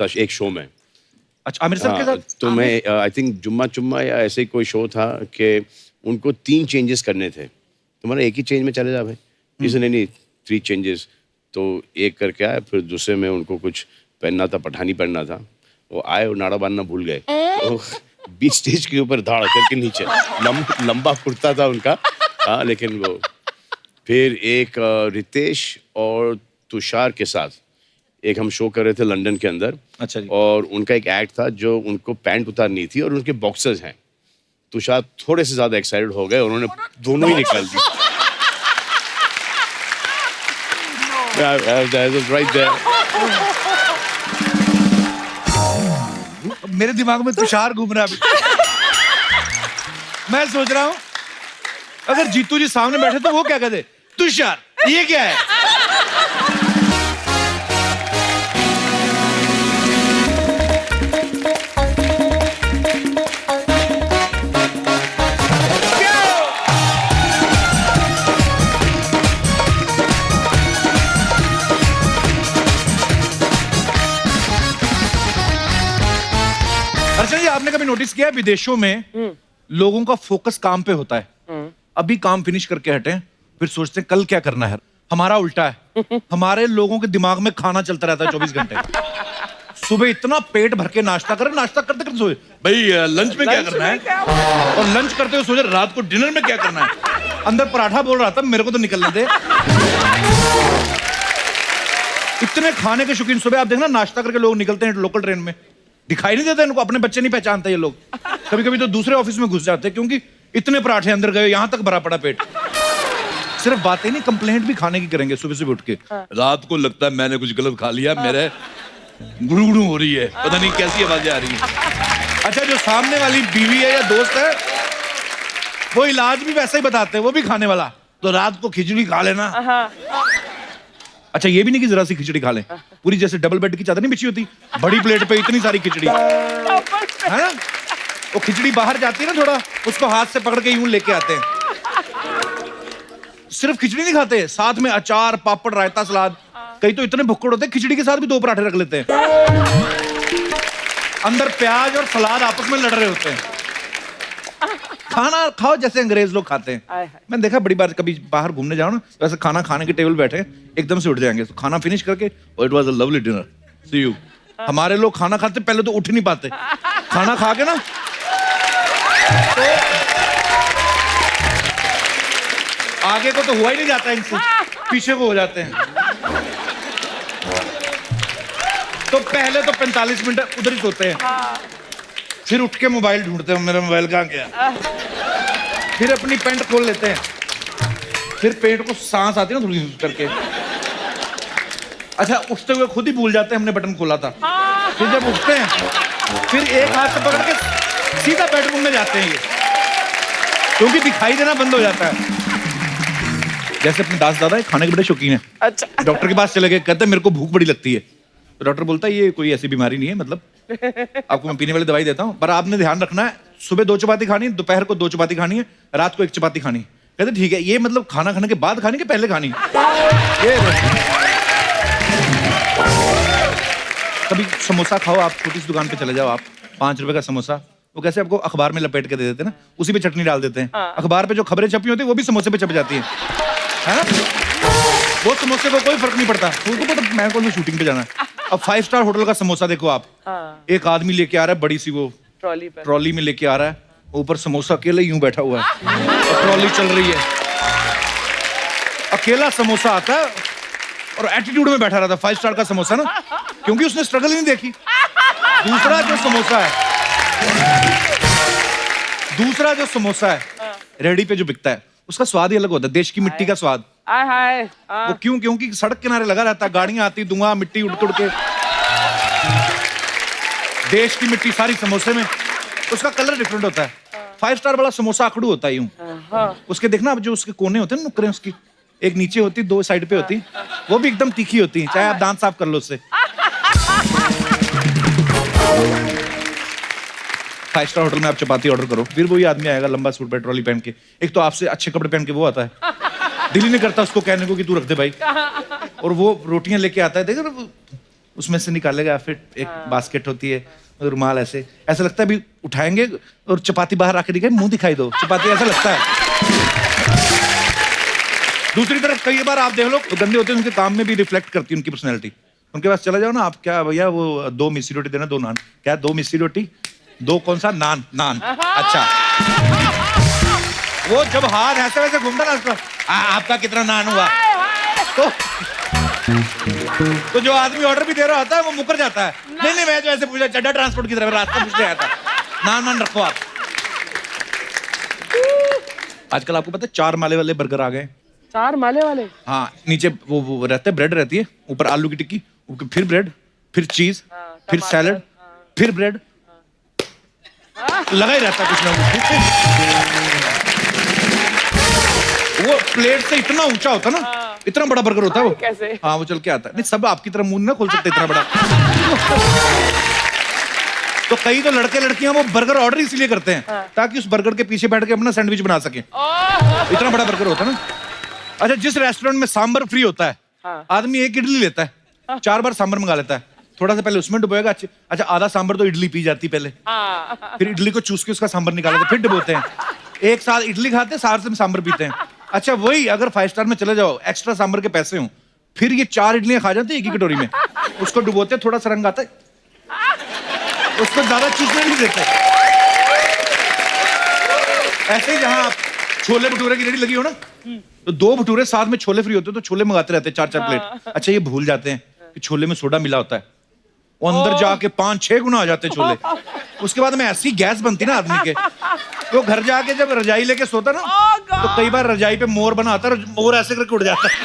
एक शो में। अच्छा, आमिर सर के साथ? तो मैं आई थिंक जुम्मा चुम्मा या ऐसे ही कोई शो था कि उनको 3 चेंजेस करने थे। तो मैंने एक ही चेंज में चले जा भाई, इसने नहीं 3 चेंजेस। तो एक करके आए, फिर दूसरे में उनको कुछ पहनना था, पठानी पहनना था। वो आए और नाड़ा बांधना भूल गए, तो बीच स्टेज के ऊपर धाड़ करके नीचे लंबा कुर्ता था उनका। हाँ, लेकिन वो फिर एक रितेश और तुषार के साथ एक हम शो कर रहे थे लंदन के अंदर। अच्छा जी। और उनका एक एक्ट था जो उनको पैंट उतारनी थी और उनके बॉक्सर्स हैं। तुषार थोड़े से ज्यादा एक्साइटेड हो गए, उन्होंने दोनों ही निकाल दी। right there. मेरे दिमाग में तुषार घूम रहा है अभी। मैं सोच रहा हूं अगर जीतू जी सामने बैठे तो वो क्या कहते? तुषार ये क्या है? अर्चना जी, आपने कभी नोटिस किया है विदेशों में लोगों का फोकस काम पे होता है। अभी काम फिनिश करके हटे, फिर सोचते हैं कल क्या करना है। हमारा उल्टा है, हमारे लोगों के दिमाग में खाना चलता रहता है 24 घंटे। सुबह इतना पेट भर के नाश्ता करें, नाश्ता करते करते सोचे भाई लंच में क्या करना है, और लंच करते हुए सोचे रात को डिनर में क्या करना है। अंदर पराठा बोल रहा था, मेरे को तो निकलने दे। इतने खाने के शौकीन। सुबह आप देखना नाश्ता करके लोग निकलते हैं लोकल ट्रेन में, दिखाई नहीं देता इनको, अपने बच्चे नहीं पहचानते ये लोग। कभी कभी तो दूसरे ऑफिस में घुस जाते हैं क्योंकि इतने पराठे अंदर गए, यहां तक भरा पड़ा पेट। सिर्फ बातें नहीं, कंप्लेंट भी खाने की करेंगे सुबह सुबह उठ के। रात को लगता है मैंने कुछ गलत खा लिया, मेरे गुड़गुड़ू हो रही है, पता नहीं कैसी आवाजें आ रही है। अच्छा, जो सामने वाली बीवी है या दोस्त है, वो इलाज भी वैसा ही बताते हैं, वो भी खाने वाला। तो रात को खिचड़ी खा लेना। अच्छा, ये भी नहीं कि जरा सी खिचड़ी खा लें, पूरी जैसे डबल बेड की चादर नहीं बिछी होती, बड़ी प्लेट पे इतनी सारी खिचड़ी है ना। वो खिचड़ी बाहर जाती है ना, थोड़ा उसको हाथ से पकड़ के यूं लेके आते हैं। सिर्फ खिचड़ी नहीं खाते, साथ में अचार, पापड़, रायता, सलाद। कई तो इतने भुक्कड़ होते हैं खिचड़ी के साथ भी 2 पराठे रख लेते हैं। अंदर प्याज और सलाद आपस में लड़ रहे होते हैं। खाना खाओ जैसे अंग्रेज लोग खाते हैं। मैंने देखा बड़ी बार, कभी बाहर घूमने जाओ ना, वैसे खाना खाने के टेबल बैठे एकदम से उठ जाएंगे। तो खाना फिनिश करके it was a lovely dinner, see you. हमारे लोग खाना खाते पहले तो उठ नहीं पाते, खाना खा के ना तो आगे को तो हुआ ही नहीं जाता इनसे, पीछे को हो जाते हैं। तो पहले तो 45 मिनट उधर ही सोते हैं, फिर उठ के मोबाइल ढूंढते हैं, मेरा मोबाइल कहाँ गया। फिर अपनी पैंट खोल लेते हैं, फिर पेट को सांस आती है ना थोड़ी करके। अच्छा, उठते हुए खुद ही भूल जाते हैं हमने बटन खोला था। फिर जब उठते हैं, फिर एक हाथ से पकड़ के सीधा बेडरूम में जाते हैं ये, क्योंकि दिखाई देना बंद हो जाता है। जैसे अपने दास दादा खाने के बड़े शौकीन है। अच्छा। डॉक्टर के पास चले गए, कहते हैं मेरे को भूख बड़ी लगती है। तो डॉक्टर बोलता है ये कोई ऐसी बीमारी नहीं है, मतलब आपको मैं पीने वाली दवाई देता हूँ, पर आपने ध्यान रखना है सुबह 2 चपाती खानी है, दोपहर को 2 चपाती खानी है, रात को 1 चपाती खानी है। कहते ठीक है, ये मतलब खाना खाने के बाद खानी के पहले खानी? ये कभी समोसा खाओ आप, छोटी सी दुकान पे चले जाओ आप, 5 रुपए का समोसा, वो कैसे आपको अखबार में लपेट के दे देते हैं ना, उसी पे चटनी डाल देते हैं। अखबार पे जो खबरें छपी होती है वो भी समोसे पे छप जाती है ना। वो समोसे को कोई फर्क नहीं पड़ता, उनको पता मैं कौन सी शूटिंग पे जाना है। अब 5 स्टार होटल का समोसा देखो आप, एक आदमी लेके आ रहा है बड़ी सी वो ट्रॉली में लेके आ रहा है, ऊपर समोसा अकेले यूं बैठा हुआ है और ट्रॉली चल रही है, अकेला समोसा आता है और एटीट्यूड में बैठा रहता है। 5 स्टार का समोसा ना, क्योंकि उसने स्ट्रगल ही नहीं देखी। दूसरा जो समोसा है रेडी पे जो बिकता है, उसका स्वाद ही अलग होता है, देश की मिट्टी का स्वाद। वो क्योंकि सड़क किनारे लगा रहता है, गाड़ियां आती, धुआं मिट्टी उड़ उड़ के, देश की मिट्टी सारी समोसे में, उसका कलर डिफरेंट होता है। 5 स्टार वाला समोसा आकड़ू होता है यूं, उसके देखना जो उसके कोने होते हैं नुकरे, उसकी एक नीचे होती, 2 साइड पे होती, वो भी एकदम तीखी होती है, चाहे आप दांत साफ कर लो उससे। 5 स्टार होटल में आप चपाती ऑर्डर करो, फिर वही आदमी आएगा लंबा सूट पे ट्रॉली पहन के, एक तो आपसे अच्छे कपड़े पहन के वो आता है, दिल ही नहीं करता उसको कहने को कि तू रख दे भाई, और वो रोटियां लेके आता है, देखो उसमें से निकालेगा, फिर एक बास्केट होती है, रुमाल ऐसे लगता है अभी उठाएंगे और चपाती बाहर आके दिखाए, मुंह दिखाई दो चपाती, ऐसा लगता है। दूसरी तरफ कई बार आप देख लो गंदे होते हैं, उनके काम में भी रिफ्लेक्ट करती है उनकी पर्सनैलिटी। उनके पास चला जाओ ना आप, क्या भैया वो 2 मिस्सी रोटी देना, 2 नान। क्या 2 मिस्सी रोटी, 2 कौन सा नान? नान। अच्छा, वो जब हाथ ऐसे वैसे घूमता ना उसको, आपका कितना नान हुआ, तो जो आदमी ऑर्डर भी दे रहा होता है वो मुकर जाता है। नहीं मैं तो ऐसे पूछा, चड्डा ट्रांसपोर्ट की तरफ रास्ता पूछने आया था, नान रखो आप। आजकल आपको पता है 4 माले वाले बर्गर आ गए। 4 माले वाले? हाँ, नीचे वो रहते, ब्रेड रहती है, ऊपर आलू की टिक्की, फिर ब्रेड, फिर चीज, फिर सैलड, फिर ब्रेड, लगा ही रहता कुछ ना कुछ। वो प्लेट से इतना ऊंचा होता ना, इतना बड़ा बर्गर होता है वो। कैसे? हाँ, वो चल के आता है। नहीं, सब आपकी तरह मुंह ना खोल सकते इतना बड़ा। तो कई तो लड़के लड़कियां वो बर्गर ऑर्डर इसलिए करते हैं ताकि उस बर्गर के पीछे बैठ के अपना सैंडविच बना सके। इतना बड़ा बर्गर होता है ना। अच्छा, जिस रेस्टोरेंट में सांबर फ्री होता है, आदमी 1 इडली लेता है, 4 बार सांबर मंगा लेता है, थोड़ा सा पहले उसमें डुबोएगा। अच्छा, आधा सांबर तो इडली पी जाती पहले, फिर इडली को चूस के उसका सांबर निकालते, फिर डुबोते हैं। एक साथ इडली खाते हैं, साथ में सांबर पीते हैं। अच्छा, वही अगर 5 स्टार में चले जाओ, एक्स्ट्रा सांबर के पैसे हों, फिर ये 4 इडलियां खा जाते हैं एक ही कटोरी में, उसको डुबोते, थोड़ा सा रंग आता है, उसको ज्यादा चूसने नहीं देते। ऐसे ही जहां छोले भटूरे की रेडी लगी हो ना, तो 2 भटूरे साथ में छोले फ्री होते हैं, तो छोले मंगाते रहते हैं 4-4 प्लेट। अच्छा, ये भूल जाते हैं कि छोले में सोडा मिला होता है, वो अंदर जाके 5-6 गुना आ जाते हैं छोले। उसके बाद में ऐसी गैस बनती ना आदमी के, तो घर जाके जब रजाई लेके सोता ना, तो कई बार रजाई पे मोर बना आता है, मोर ऐसे करके उड़ जाता है।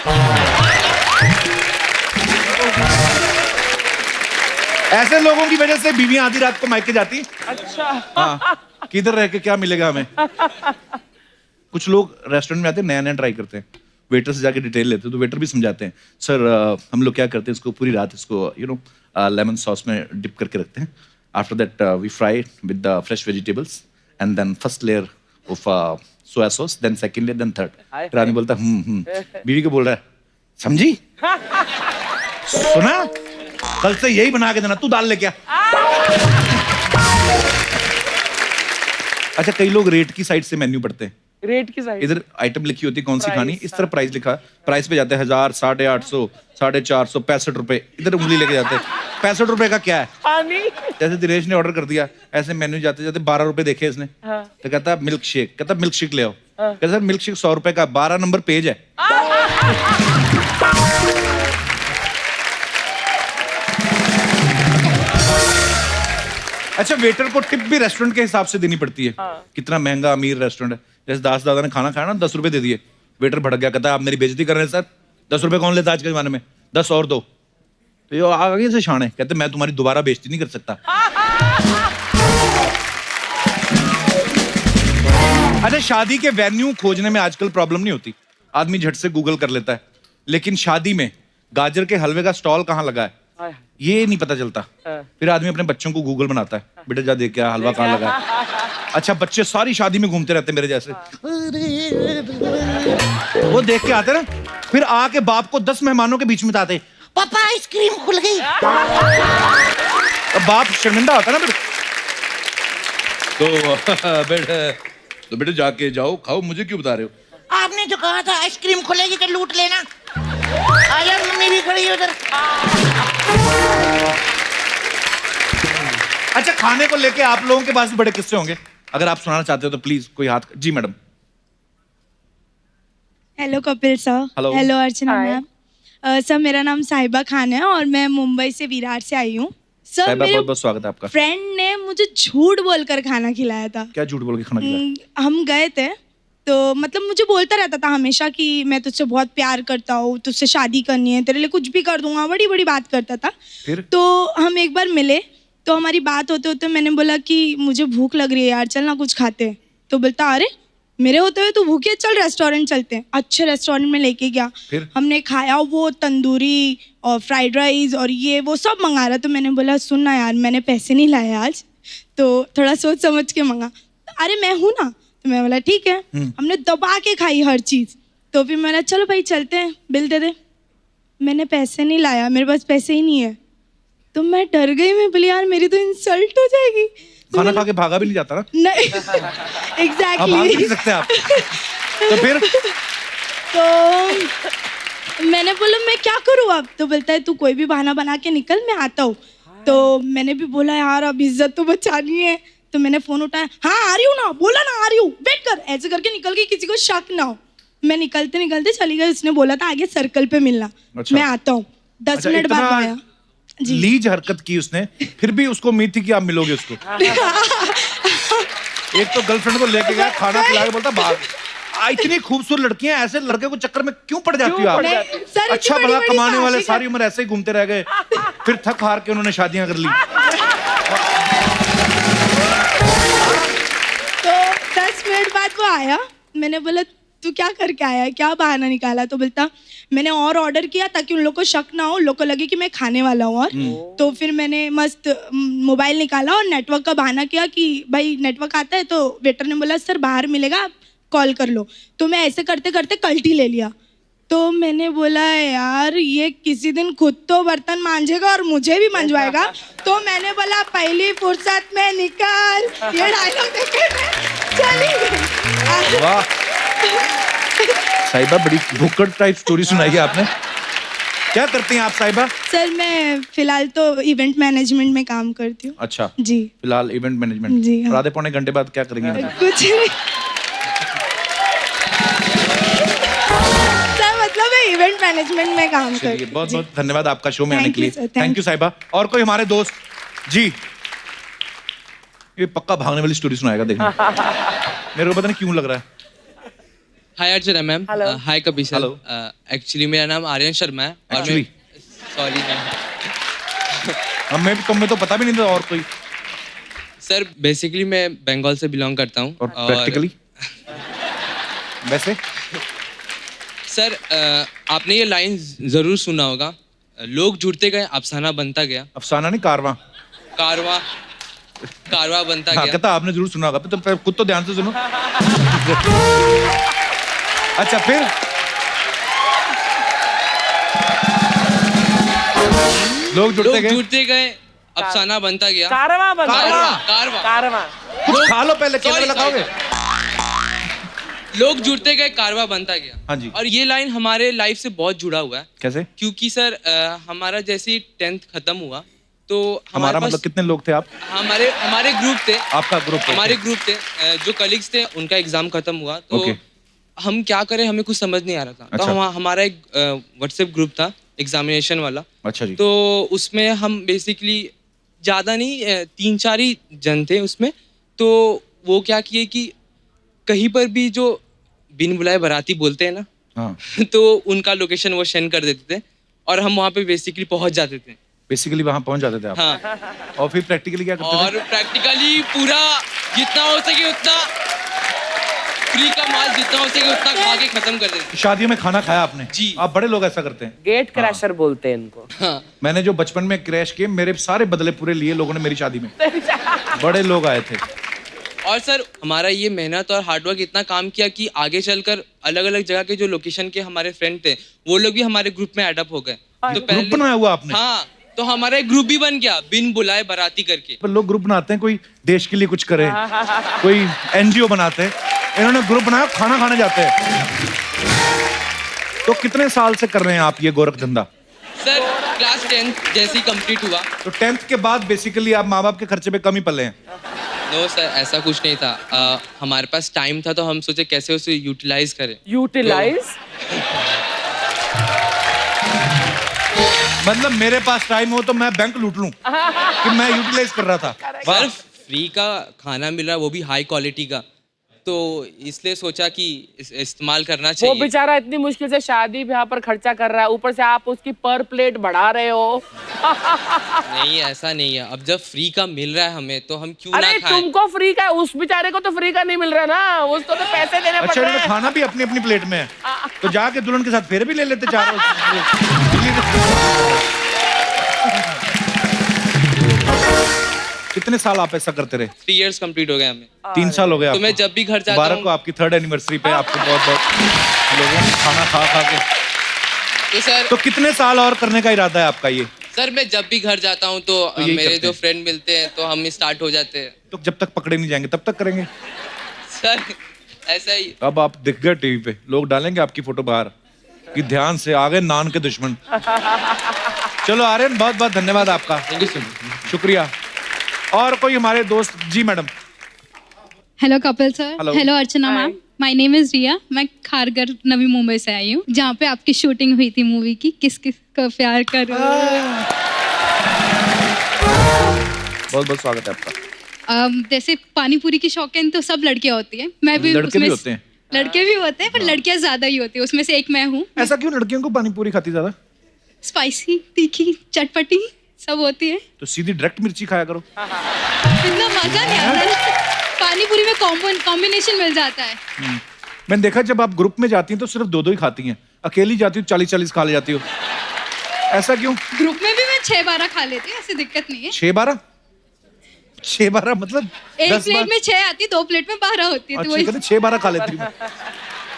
ऐसे लोगों की वजह से बीवियां आधी रात को मायके जाती। अच्छा। हाँ, किधर रह के क्या मिलेगा हमें। कुछ लोग रेस्टोरेंट में आते हैं, नया ट्राई करते हैं, वेटर से जाके डिटेल लेते हैं, तो वेटर भी समझाते हैं, सर हम लोग क्या करते हैं, इसको पूरी रात इसको लेमन सॉस में डिप करके रखते हैं। After that we fry with the fresh vegetables and then first layer of soya sauce, then second layer, then third. फिर आदमी बोलता बीवी को बोल रहा है, समझी, सुना, कल से यही बना के देना, तू दाल लेके आ। अच्छा, कई लोग रेट की साइड से मेन्यू पढ़ते हैं। रेट की साइड? इधर आइटम लिखी होती है कौन सी खानी, इस तरह प्राइस लिखा, प्राइस पे जाते हैं 1000, 850, 450, 65 रुपए, इधर उंगली लेके जाते हैं। 65 रुपए का क्या है? पानी। जैसे दिनेश ने ऑर्डर कर दिया, ऐसे मेन्यू जाते जाते 12 रुपए देखे इसने, तो कहता मिल्क शेक, कहता मिल्क शेक ले आओ, कहता सर मिल्क शेक 100 रुपए का, 12 नंबर पेज है। अच्छा, वेटर को टिप भी रेस्टोरेंट के हिसाब से देनी पड़ती है। कितना महंगा अमीर रेस्टोरेंट है, जैसे दास दादा ने खाना खाया ना, 10 रुपए दे दिए, वेटर भड़क गया, कहता है आप मेरी बेइज्जती कर रहे हैं सर, 10 रुपए कौन लेता आज के जमाने में, 10 और दो। तो ये आगे से शान है, कहते मैं तुम्हारी दोबारा बेइज्जती नहीं कर सकता। अच्छा, शादी के वेन्यू खोजने में आजकल प्रॉब्लम नहीं होती, आदमी झट से गूगल कर लेता है, लेकिन शादी में गाजर के हलवे का स्टॉल कहाँ लगा है ये नहीं पता चलता। फिर आदमी अपने बच्चों को गूगल बनाता है, बेटा जा देख क्या हलवा कहाँ लगा है। अच्छा, बच्चे सारी शादी में घूमते रहते मेरे जैसे, वो देख के आते ना, फिर आके बाप को 10 मेहमानों के बीच में बताते, पापा आइसक्रीम खुल गई। बाप शर्मिंदा होता ना फिर, तो बेटे जाके जाओ खाओ, मुझे क्यों बता रहे हो? आपने जो कहा था आइसक्रीम खुलेगी तो लूट लेना। आया मम्मी भी खड़ी उधर। अच्छा, खाने को लेके आप लोगों के पास भी बड़े किस्से होंगे, अगर आप सुनाना चाहते हो तो प्लीज कोई हाथ। जी madam. Hello Kapil sir. Hello Archana ma'am. Sir, मेरा नाम साहिबा खान है और मैं मुंबई से विराट से आई हूँ। सर, मेरे बहुत बहुत स्वागत है आपका। फ्रेंड ने मुझे झूठ बोलकर खाना खिलाया था। क्या झूठ बोल के खाना खिलाया? हम गए थे तो मतलब मुझे बोलता रहता था हमेशा कि मैं तुझसे बहुत प्यार करता हूँ, तुझसे शादी करनी है, तेरे लिए कुछ भी कर दूंगा, बड़ी बड़ी बात करता था। फिर? तो हम एक बार मिले, तो हमारी बात होते होते मैंने बोला कि मुझे भूख लग रही है यार, चल ना कुछ खाते हैं। तो बोलता अरे मेरे होते हुए तू भूखी है, चल रेस्टोरेंट चलते हैं। अच्छे रेस्टोरेंट में लेके गया। फिर? हमने खाया, वो तंदूरी और फ्राइड राइस और ये वो सब मंगा रहा। तो मैंने बोला सुन ना यार, मैंने पैसे नहीं लाए आज, तो थोड़ा सोच समझ के मंगा। अरे मैं हूँ ना। तो मैं बोला ठीक है। हमने दबा के खाई हर चीज़। तो फिर मैंने चलो भाई चलते हैं, बिल दे दे। मैंने पैसे नहीं लाया, मेरे पास पैसे ही नहीं है। तो मैं डर गई, मैं बोली यार मेरी तो इंसल्ट हो जाएगी। खाना खा के भागा भी नहीं जाता ना? नहीं आप भाग भी एग्जैक्टली। नहीं सकते आप। तो फिर तो मैंने बोला मैं क्या करूँ अब? तो बोलता है तू कोई भी बहाना बना के निकल, मैं आता हूँ। तो मैंने भी बोला यार अब इज्जत तो बचानी है, तो मैंने फोन उठाया, हाँ आ रही हूँ ना, बोला ना आ रही हूँ, वेट कर, ऐसे करके निकल गई, किसी को शक ना हो। मैं निकलते निकलते चली गई, उसने बोला था आगे सर्कल पे मिलना। अच्छा। मैं आता हूँ, 10 अच्छा, मिनट बाद इतना आया जी। लीज हरकत की उसने, फिर भी उसको उम्मीद थी कि आप मिलोगे उसको। एक तो गर्लफ्रेंड को लेके गया, खाना खिला के बोलता भाग। इतनी खूबसूरत लड़कियां ऐसे लड़के को चक्कर में क्यों पड़ जाती हो आप? सर, अच्छा इतनी भला बड़ी-बड़ी कमाने वाले आशिक सारी उम्र ऐसे ही घूमते रह गए, फिर थक हार के उन्होंने शादियां कर ली। तो 10 मिनट बाद वो आया, मैंने बोला तू क्या करके आया है, क्या बहाना निकाला? तो बोलता मैंने और ऑर्डर किया ताकि उन लोग को शक ना हो, उन लोग को लगे कि मैं खाने वाला हूँ। और तो फिर मैंने मस्त मोबाइल निकाला और नेटवर्क का बहाना किया कि भाई नेटवर्क आता है। तो वेटर ने बोला सर बाहर मिलेगा, आप कॉल कर लो। तो मैं ऐसे करते करते कल्टी ले लिया। तो मैंने बोला यार ये किसी दिन खुद तो बर्तन मांजेगा और मुझे भी मंजवाएगा। तो मैंने बोला पहली फुर्सत में निकल, ये डायलॉग देके मैं चली गई। वाह साहिबा, बड़ी भुक्कड़ टाइप स्टोरी सुनाई है आपने। क्या करती हैं आप साहिबा? सर मैं फिलहाल तो इवेंट मैनेजमेंट में काम करती हूँ। अच्छा, जी फिलहाल इवेंट मैनेजमेंट। जी, हाँ। और आधे पौने घंटे बाद क्या करेंगे? कुछ नहीं सर, मतलब मैं इवेंट मैनेजमेंट में काम करती चलिए, हूँ। बहुत जी। बहुत धन्यवाद आपका शो में आने Thank के लिए। you, sir. Thank Thank you साहिबा। और कोई हमारे दोस्त जी, ये पक्का भागने वाली स्टोरी सुनाएगा, देखना। मेरे को पता नहीं क्यों लग रहा है। हाय अर्चना मैम। Hello. हाय कपिल सर। Hello. एक्चुअली मेरा नाम आर्यन शर्मा है और Actually? सॉरी मैम हमें तुम्हें तो पता भी नहीं था। और कोई? सर बेसिकली मैं बंगाल से बिलोंग करता हूँ और प्रैक्टिकली वैसे? सर आपने ये लाइन जरूर सुना होगा, लोग जुड़ते गए अफसाना बनता गया, अफसाना नहीं, कारवां। कारवा कारवा बनता हाँ, गया। कहता आपने जरूर सुना होगा, तो खुद तो ध्यान से सुनो। अच्छा, फिर लोग जुड़ते गए, जुड़ते गए अफसाना बनता गया। कारवा बन कारवा कारवा कारवा कुछ खा लो पहले, केले Sorry, लगाओगे? लोग जुड़ते गए कारवा बनता गया। हाँ जी। और ये लाइन हमारे लाइफ से बहुत जुड़ा हुआ है, कैसे? क्योंकि सर हमारा जैसे ही 10th खत्म हुआ तो हमारा पास मतलब कितने लोग थे आप? हमारे ग्रुप थे। आपका ग्रुप? हमारे ग्रुप थे, जो कलीग्स थे उनका एग्जाम खत्म हुआ तो Okay. हम क्या करें हमें कुछ समझ नहीं आ रहा था। अच्छा। तो हमारा एक व्हाट्सएप ग्रुप था एग्जामिनेशन वाला। अच्छा जी। तो उसमें हम बेसिकली ज़्यादा नहीं 3-4 ही जन थे उसमें। तो वो क्या किए कि कहीं पर भी जो बिन बुलाए बाराती बोलते हैं ना, हाँ, तो उनका लोकेशन वो सेंड कर देते थे और हम वहाँ पे बेसिकली पहुँच जाते थे। बेसिकली वहां पहुंच जाते थे आप। हाँ, और फिर प्रैक्टिकली क्या करते और प्रैक्टिकली पूरा जितना हो सके उतना फ्री का माल जितना हो सके उतना खा के खत्म कर देते। थे? शादियों में खाना खाया आपने? जी। आप बड़े लोग ऐसा करते हैं। गेट क्रैशर बोलते हैं इनको। हाँ, मैंने जो बचपन में क्रैश किए, मेरे सारे बदले पूरे लिए लोगों ने मेरी शादी में। बड़े लोग आए थे। और सर हमारा ये मेहनत और हार्डवर्क इतना काम किया कि आगे चलकर अलग अलग जगह के जो लोकेशन के हमारे फ्रेंड थे वो लोग भी हमारे ग्रुप में एडअप हो गए। तो ग्रुप बनाया हुआ आपने? हाँ, तो हमारा एक ग्रुप भी बन गया बिन बुलाए बाराती करके। पर लोग ग्रुप बनाते हैं, कोई देश के लिए कुछ करे, कोई एनजीओ बनाते हैं। इन्होंने ग्रुप बनाया, खाना खाने जाते हैं। तो कितने साल से कर रहे हैं आप ये गोरख धंधा? सर क्लास 10th जैसे ही कंप्लीट हुआ। तो 10th के बाद बेसिकली आप माँ बाप के खर्चे पे कम ही पले हैं? नो सर, ऐसा कुछ नहीं था। हमारे पास टाइम था तो हम सोचे कैसे उसे यूटिलाइज करें। यूटिलाइज मतलब मेरे पास टाइम हो तो मैं बैंक लूट लूं कि मैं यूटिलाइज कर रहा था। सर फ्री का खाना मिल रहा है, वो भी हाई क्वालिटी का, तो इसलिए सोचा कि इस्तेमाल करना वो चाहिए। बेचारा इतनी मुश्किल से शादी ब्याह पर खर्चा कर रहा है, ऊपर से आप उसकी पर प्लेट बढ़ा रहे हो। नहीं, ऐसा नहीं है। अब जब फ्री का मिल रहा है हमें तो हम क्यों ना अरे खाएं। तुमको फ्री का, उस बेचारे को तो फ्री का नहीं मिल रहा ना, उसको तो पैसे देने पड़ अच्छा, रहे इन्होंने हैं। खाना भी अपनी अपनी प्लेट में है, तो जाके दुल्हन के साथ फेरे भी ले लेते चारों। कितने साल आप ऐसा करते रहे? 3 years कंप्लीट हो गए हमें। 3 साल हो गए तो आपको? मैं जब भी घर जाता मुबारक को हूँ आपकी 3rd एनिवर्सरी पे आपको बहुत बहुत लोगों ने खाना खा खा के। तो सर तो कितने साल और करने का इरादा है आपका ये? सर मैं जब भी घर जाता हूँ तो यही मेरे करते जो हैं। फ्रेंड मिलते हैं तो हम स्टार्ट हो जाते हैं तो जब तक पकड़े नहीं जाएंगे तब तक करेंगे। सर ऐसा ही अब आप दिख गए टीवी पे, लोग डालेंगे आपकी फोटो बाहर कि ध्यान से आ गए नान के दुश्मन। चलो आर्यन, बहुत बहुत धन्यवाद आपका, थैंक यू सर। शुक्रिया। और कोई हमारे दोस्त? जी madam. Hello Kapil sir. Hello. Hello Archana ma'am. My name is Riya. मैं खारगर नवी मुंबई से आई हूँ, जहाँ पे आपकी शूटिंग हुई थी मूवी की किस किस को प्यार करो। बहुत बहुत स्वागत है आपका। जैसे पानी पूरी की शौकीन तो सब लड़कियाँ होती हैं, मैं भी लड़के उसमें भी होते हैं। लड़के भी होते हैं पर लड़कियाँ ज्यादा ही होती है, उसमें से एक मैं हूँ। ऐसा क्यों लड़कियों को पानी पूरी खाती ज्यादा? स्पाइसी, तीखी, चटपटी सब होती है। तो सीधी डायरेक्ट मिर्ची खाया करो। इतना मजा नहीं आता ना, पानी पूरी में कॉम्बिनेशन मिल जाता है। मैंने देखा जब आप ग्रुप में जाती हैं तो सिर्फ 2-2 ही खाती हैं, अकेली जाती हूँ 40-40 खा ले जाती हो, ऐसा क्यों? ग्रुप में भी मैं 6-12 खा लेती हूँ, ऐसी दिक्कत नहीं है। 6-12? 6-12 मतलब एक 10 प्लेट में 6 आती, 2 प्लेट में 12 होती है, तो अच्छा, वही। कहते 6-12 खा लेती हूँ।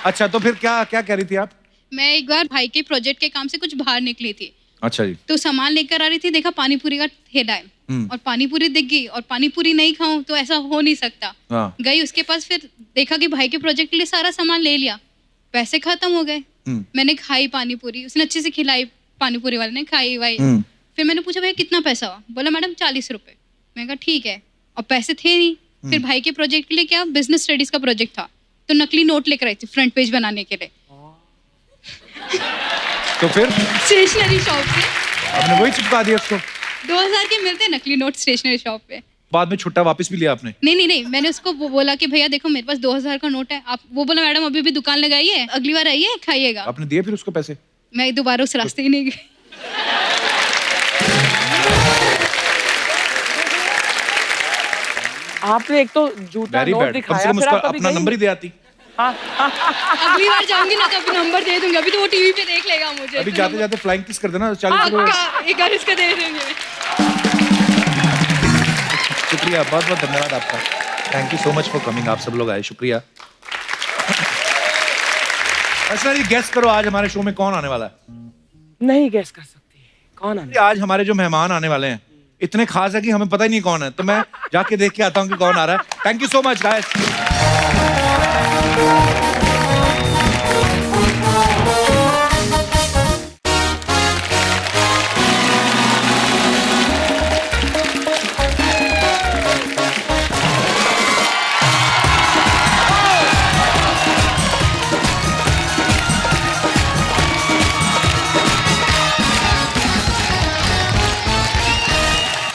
अच्छा, तो फिर क्या क्या कह रही थी आप? मैं एक बार भाई के प्रोजेक्ट के काम से कुछ बाहर निकली थी, अच्छा जी। तो सामान लेकर आ रही थी, देखा पानी पूरी का ठेला है और पानी पूरी दिख गई और पानी पूरी नहीं खाऊं तो ऐसा हो नहीं सकता। हाँ। गई उसके पास, फिर देखा कि भाई के प्रोजेक्ट के लिए सारा सामान ले लिया, पैसे खत्म हो गए। मैंने खाई पानी पूरी, उसने अच्छे से खिलाई, पानी पूरी वाले ने खाई वाई। फिर मैंने पूछा भैया कितना पैसा हुआ? बोला मैडम 40 रुपए। मैंने कहा ठीक है, और पैसे थे नहीं। फिर भाई के प्रोजेक्ट के लिए क्या, बिजनेस स्टडीज का प्रोजेक्ट था, तो नकली नोट लेकर आई थी फ्रंट पेज बनाने के लिए तो फिर स्टेशनरी शॉप से। आपने वही चिपका दिया उसको? 2000 के मिलते हैं नकली नोट स्टेशनरी शॉप पे। बाद में छुट्टा वापस भी लिया आपने? नहीं, मैंने उसको बोला कि भैया देखो मेरे पास 2000 का नोट है। आप, वो बोला मैडम अभी भी दुकान लगाई है, अगली बार आइए खाइएगा। आपने दिए फिर उसको पैसे? मैं दोबारा उस रास्ते ही नहीं गई। आपने एक तो झूठा वेरी नोट बैड, कम से दिखाया, कम फिर उसका आप कभी अपना गई नंबर ही दे आती। अगली बार जाऊंगी ना तो अभी नंबर दे दूंगी, अभी तो वो टीवी पे देख लेगा मुझे। अभी तो जाते जाते फ्लाइंग किस कर देना 40 हाँ, रुपए। एक बार इसका दे देंगे। शुक्रिया, बहुत बहुत धन्यवाद आपका। Thank you so much for coming. आप सब लोग आए, शुक्रिया। अच्छा जी, गेस करो आज हमारे शो में कौन आने वाला है? नहीं गैस कर सकती। कौन आने? आज हमारे जो मेहमान आने वाले हैं इतने खास है कि हमें पता ही नहीं कौन है, तो मैं जाके देख के आता हूँ कि कौन आ रहा है। Thank you so much guys.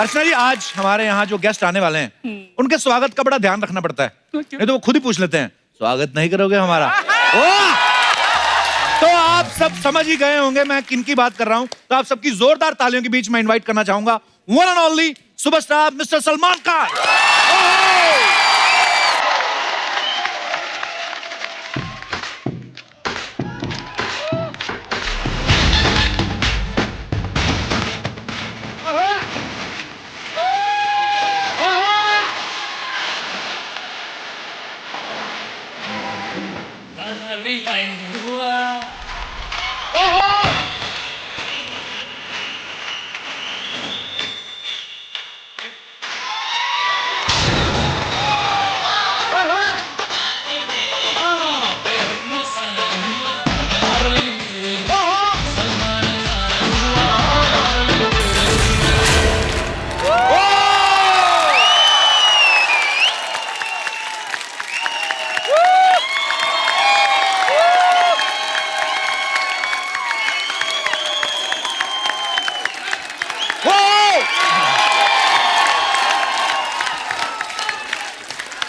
Archana ji, आज हमारे यहाँ जो गेस्ट आने वाले हैं उनके स्वागत का बड़ा ध्यान रखना पड़ता है, नहीं तो वो खुद ही पूछ लेते हैं स्वागत नहीं करोगे हमारा। तो आप सब समझ ही गए होंगे मैं किनकी बात कर रहा हूं, तो आप सबकी जोरदार तालियों के बीच में इनवाइट करना चाहूंगा one and only superstar mister Salman Khan.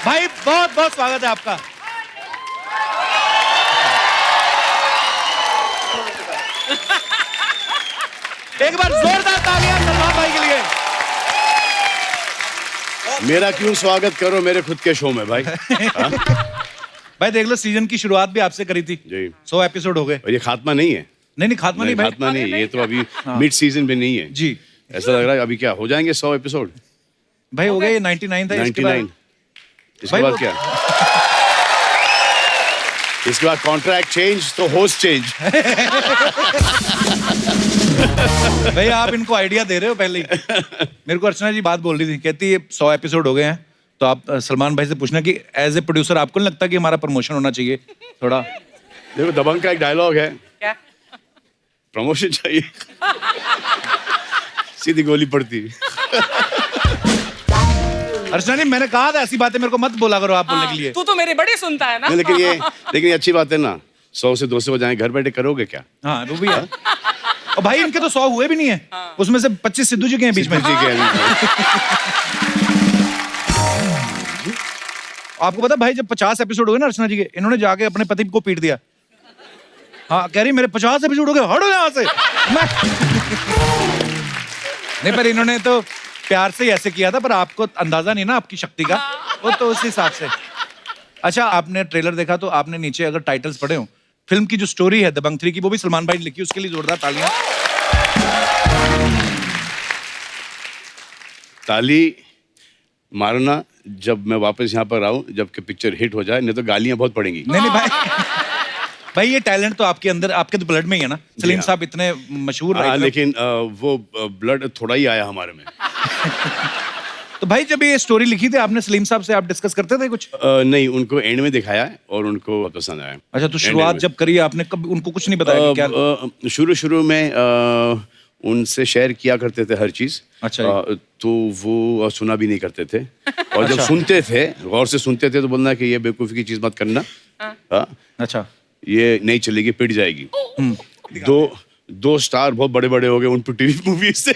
भाई बहुत बहुत स्वागत है आपका। एक बार जोरदार तालियां सलमान भाई के लिए। मेरा क्यों स्वागत करो मेरे खुद के शो में भाई। हाँ? भाई देख लो, सीजन की शुरुआत भी आपसे करी थी जी। 100 एपिसोड हो गए। और ये खात्मा नहीं है। नहीं खात्मा नहीं भाई, खात्मा नहीं, ये तो अभी मिड सीजन में नहीं है जी। ऐसा लग रहा है अभी क्या हो जाएंगे 100 एपिसोड। भाई हो गए, 99 था। 99 इसके भाई बाद वो- क्या? इसके बाद कॉन्ट्रैक्ट चेंज तो होस्ट चेंज। भैया आप इनको आइडिया दे रहे हो पहले ही। मेरे को अर्चना जी बात बोल रही थी, कहती है 100 एपिसोड हो गए हैं, तो आप सलमान भाई से पूछना कि एज ए प्रोड्यूसर आपको नहीं लगता कि हमारा प्रमोशन होना चाहिए थोड़ा? देखो दबंग का एक डायलॉग है, क्या? प्रमोशन चाहिए सीधी गोली पड़ती। अर्चना जी मैंने कहा था ऐसी बातें मेरे को मत बोला करो आप बोलने के लिए। तू तो मेरी बड़ी सुनता है ना। नहीं, लेकिन ये अच्छी बात है ना, 100 से 200 बजाएं, घर बैठे करोगे क्या? हाँ वो भी है। और भाई इनके तो 100 हुए भी नहीं है, उसमें से 25 सिद्धू जी के हैं बीच में। जी के आपको पता भाई जब 50 एपिसोड हो गए ना अर्चना जी के, इन्होंने जाके अपने पति को पीट दिया। हाँ कह रही मेरे 50 एपिसोड हो गए, हटो यहाँ से। नहीं पर इन्होंने तो प्यार से ही ऐसे किया था, पर आपको अंदाजा नहीं ना आपकी शक्ति का, वो तो उस हिसाब से। अच्छा आपने ट्रेलर देखा तो आपने नीचे अगर टाइटल्स पढ़े हो, फिल्म की जो स्टोरी है दबंग 3 की वो भी सलमान भाई ने लिखी, उसके लिए जोरदार तालियां। ताली मारना जब मैं वापस यहाँ पर आऊँ, जबकि पिक्चर हिट हो जाए, नहीं तो गालियां बहुत पड़ेंगी। नहीं भाई भाई ये टैलेंट तो आपके अंदर, आपके तो ब्लड में ही है ना। सलीम हाँ। साहब इतने मशहूर राइटर। लेकिन वो ब्लड थोड़ा ही आया हमारे में। तो भाई जब ये स्टोरी लिखी थी आपने सलीम साहब से आप डिस्कस करते थे कुछ? नहीं, उनको एंड में दिखाया है और उनको बहुत पसंद आया। अच्छा तो शुरुआत जब करी आपने, कब उनको कुछ नहीं बताया कि क्या? शुरू में उनसे शेयर किया करते थे हर चीज। अच्छा तो वो सुना भी नहीं करते थे, और जब सुनते थे, गौर से सुनते थे, तो बोलना कि ये बेवकूफ़ी की चीज मत करना। हाँ, अच्छा ये नहीं चलेगी, पिट जाएगी। दो स्टार बहुत बड़े बड़े हो गए उन पर टीवी मूवीज से।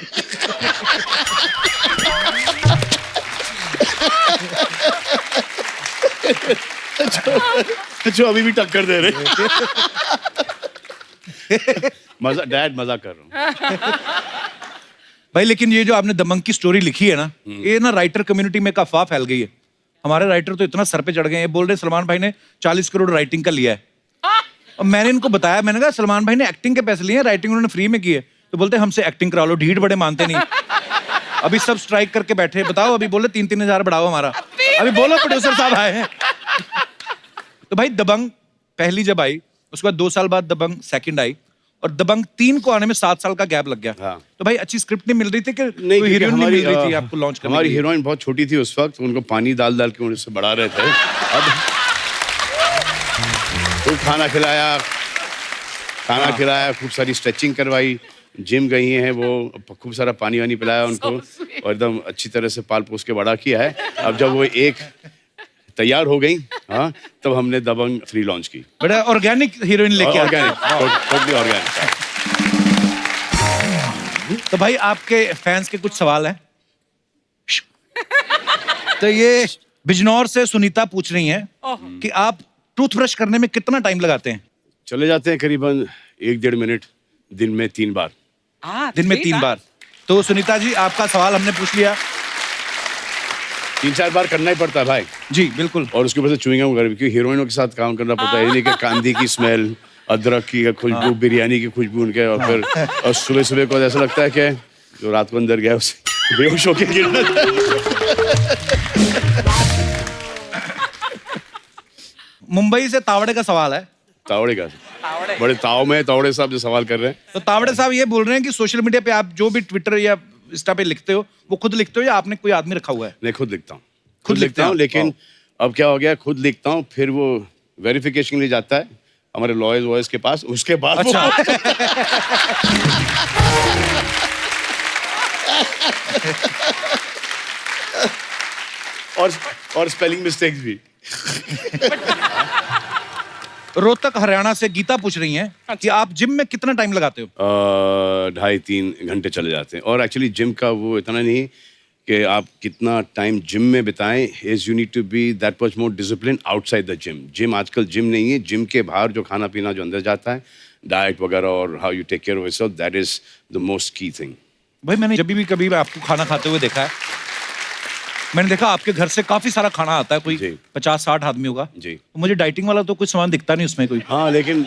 जो अभी भी टक्कर दे रहे। डैड मजा कर रहा हूँ। भाई लेकिन ये जो आपने दबंग की स्टोरी लिखी है ना, ये ना राइटर कम्युनिटी में एक अफवाह फैल गई है। हमारे राइटर तो इतना सर पे चढ़ गए हैं, बोल रहे सलमान भाई ने 40 करोड़ राइटिंग का लिया है। और मैंने इनको बताया, मैंने कहा सलमान भाई ने एक्टिंग के पैसे लिए हैं, राइटिंग उन्होंने फ्री में की है। तो बोलते हमसे एक्टिंग करा लो, ढीठ बड़े मानते नहीं। अभी सब स्ट्राइक करके बैठे, बताओ अभी बोले 3-3 हजार बढ़ाओ हमारा, अभी बोलो प्रोड्यूसर साहब आए हैं। तो भाई दबंग पहली जब आई, उसके बाद 2 साल बाद दबंग सेकंड आई, और दबंग 3 को आने में 7 साल का गैप लग गया। हाँ। तो भाई अच्छी स्क्रिप्ट नहीं मिल रही थी कि नहीं, कोई हीरोइन नहीं हमारी मिल रही थी आपको लॉन्च करने हमारी के लिए? हीरोइन बहुत छोटी थी उस वक्त, उनको पानी डाल डाल के उनसे बढ़ा रहे थे। अब तो खाना खिलाया, खूब सारी स्ट्रेचिंग करवाई, जिम गई हैं वो, खूब सारा पानी वानी पिलाया उनको, और एकदम अच्छी तरह से पाल पोस के बड़ा किया है। अब जब वो एक तैयार हो गई, हाँ, तब हमने दबंग 3 लॉन्च की। बड़ा ऑर्गेनिक हीरोइन लेके ऑर्गेनिक, टोटली ऑर्गेनिक। तो भाई आपके फैंस के कुछ सवाल हैं। तो ये बिजनौर से सुनीता पूछ रही हैं कि आप टूथब्रश करने में कितना टाइम लगाते हैं? चले जाते हैं करीबन 1-1.5 मिनट, दिन में 3 बार। दिन में 3 बार। तो सुनीता जी आपका सवाल हमने पूछ लिया। 3-4 बार करना ही पड़ता है भाई जी बिल्कुल। और उसके ऊपर से चुइंगम कर, क्योंकि हीरोइनों के साथ काम करना पड़ता है। यानी कि कांदी की स्मेल, अदरक की खुशबू, बिरयानी की खुशबू उनके, और फिर और सुबह सुबह को ऐसा लगता है कि जो रात को अंदर गया उसे बेहोश होके गिरना। मुंबई से तावड़े का सवाल है। तावड़े का बड़े ताव में तावड़े साहब जो सवाल कर रहे हैं। तो तावड़े साहब ये बोल रहे हैं कि सोशल मीडिया पे आप जो भी ट्विटर या इंस्टा पे लिखते हो, वो खुद लिखते हो या आपने कोई आदमी रखा हुआ है? मैं खुद लिखता हूँ, खुद लिखते हूँ, हैं? लेकिन अब क्या हो गया, खुद लिखता हूँ, फिर वो वेरिफिकेशन के लिए जाता है हमारे लॉयर्स वॉयर्स के पास, उसके बाद अच्छा। और स्पेलिंग मिस्टेक्स भी। रोहतक हरियाणा से गीता पूछ रही हैं कि आप जिम में कितना टाइम लगाते हो? 2.5-3 घंटे चले जाते हैं। और एक्चुअली जिम का वो इतना नहीं कि आप कितना टाइम जिम में बिताएं, is you need to be that much more discipline outside the gym. Gym आजकल जिम नहीं है, जिम के बाहर जो खाना पीना जो अंदर जाता है, डाइट वगैरह, और how you take care of yourself, that is the most key thing. भाई मैंने जब भी कभी आपको खाना खाते हुए देखा है, मैंने देखा आपके घर से काफी सारा खाना आता है, कोई 50-60 आदमी होगा जी। तो मुझे डाइटिंग वाला तो कुछ सामान दिखता नहीं उसमें कोई। हाँ, लेकिन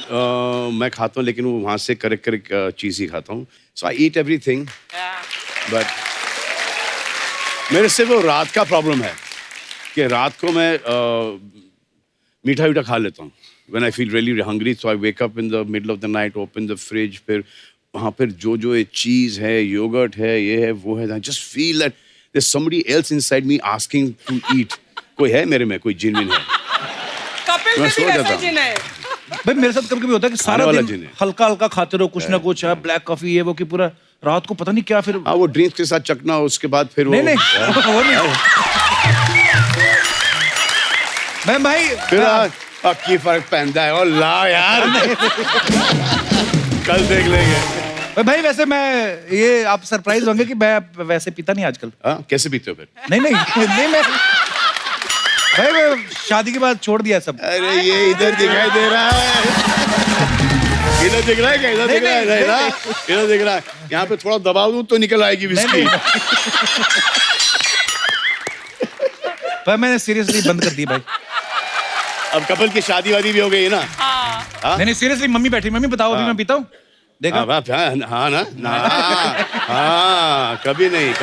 मैं खाता हूँ, लेकिन वो वहाँ से करेक्ट चीज़ ही खाता हूँ। सो आई ईट एवरीथिंग, बट मेरे से वो रात का प्रॉब्लम है कि रात को मैं मीठा वीठा खा लेता हूँ। When I feel really hungry, so I wake up in the middle of the night, open the fridge, फिर वहाँ पर जो ये चीज़ है, योगर्ट है, ये है, वो है, I just feel that there somebody else inside me asking to eat. कोई है मेरे में, कोई जिन है. कपिल मैं में सो भी जाता वैसे हूँ. जिन है. भाई मेरे साथ कभी कभी होता है कि सारा खाने वाला दिन जिन है. हल्का हल्का खाते रहो कुछ ना कुछ, ब्लैक कॉफी ये वो, कि पूरा रात को पता नहीं क्या फिर. हाँ, वो ड्रिंक्स के साथ चखना, उसके बाद फिर वो नहीं वो नहीं. मैं भाई फिर अक्की फर्क पहनता है. और ला यार. कल देख लेंगे. भाई वैसे मैं ये आप सरप्राइज होंगे कि मैं वैसे पीता नहीं आजकल. हाँ, कैसे पीते हो फिर? नहीं मैं भाई मैं शादी के बाद छोड़ दिया सब. अरे ये इधर दिखाई दे रहा है. इधर दिख रहा है क्या? इधर दिख रहा है? नहीं ना, इधर दिख रहा है. यहाँ पे थोड़ा दबाव दूं तो निकल आएगी विस्की. पर मैंने सीरियसली बंद कर दी भाई. अब कपिल की शादी वादी भी हो गई है ना. नहीं सीरियसली मम्मी बैठी, मम्मी बताओ अभी मैं पीता हूँ. देखा हाँ ना. हाँ, कभी नहीं.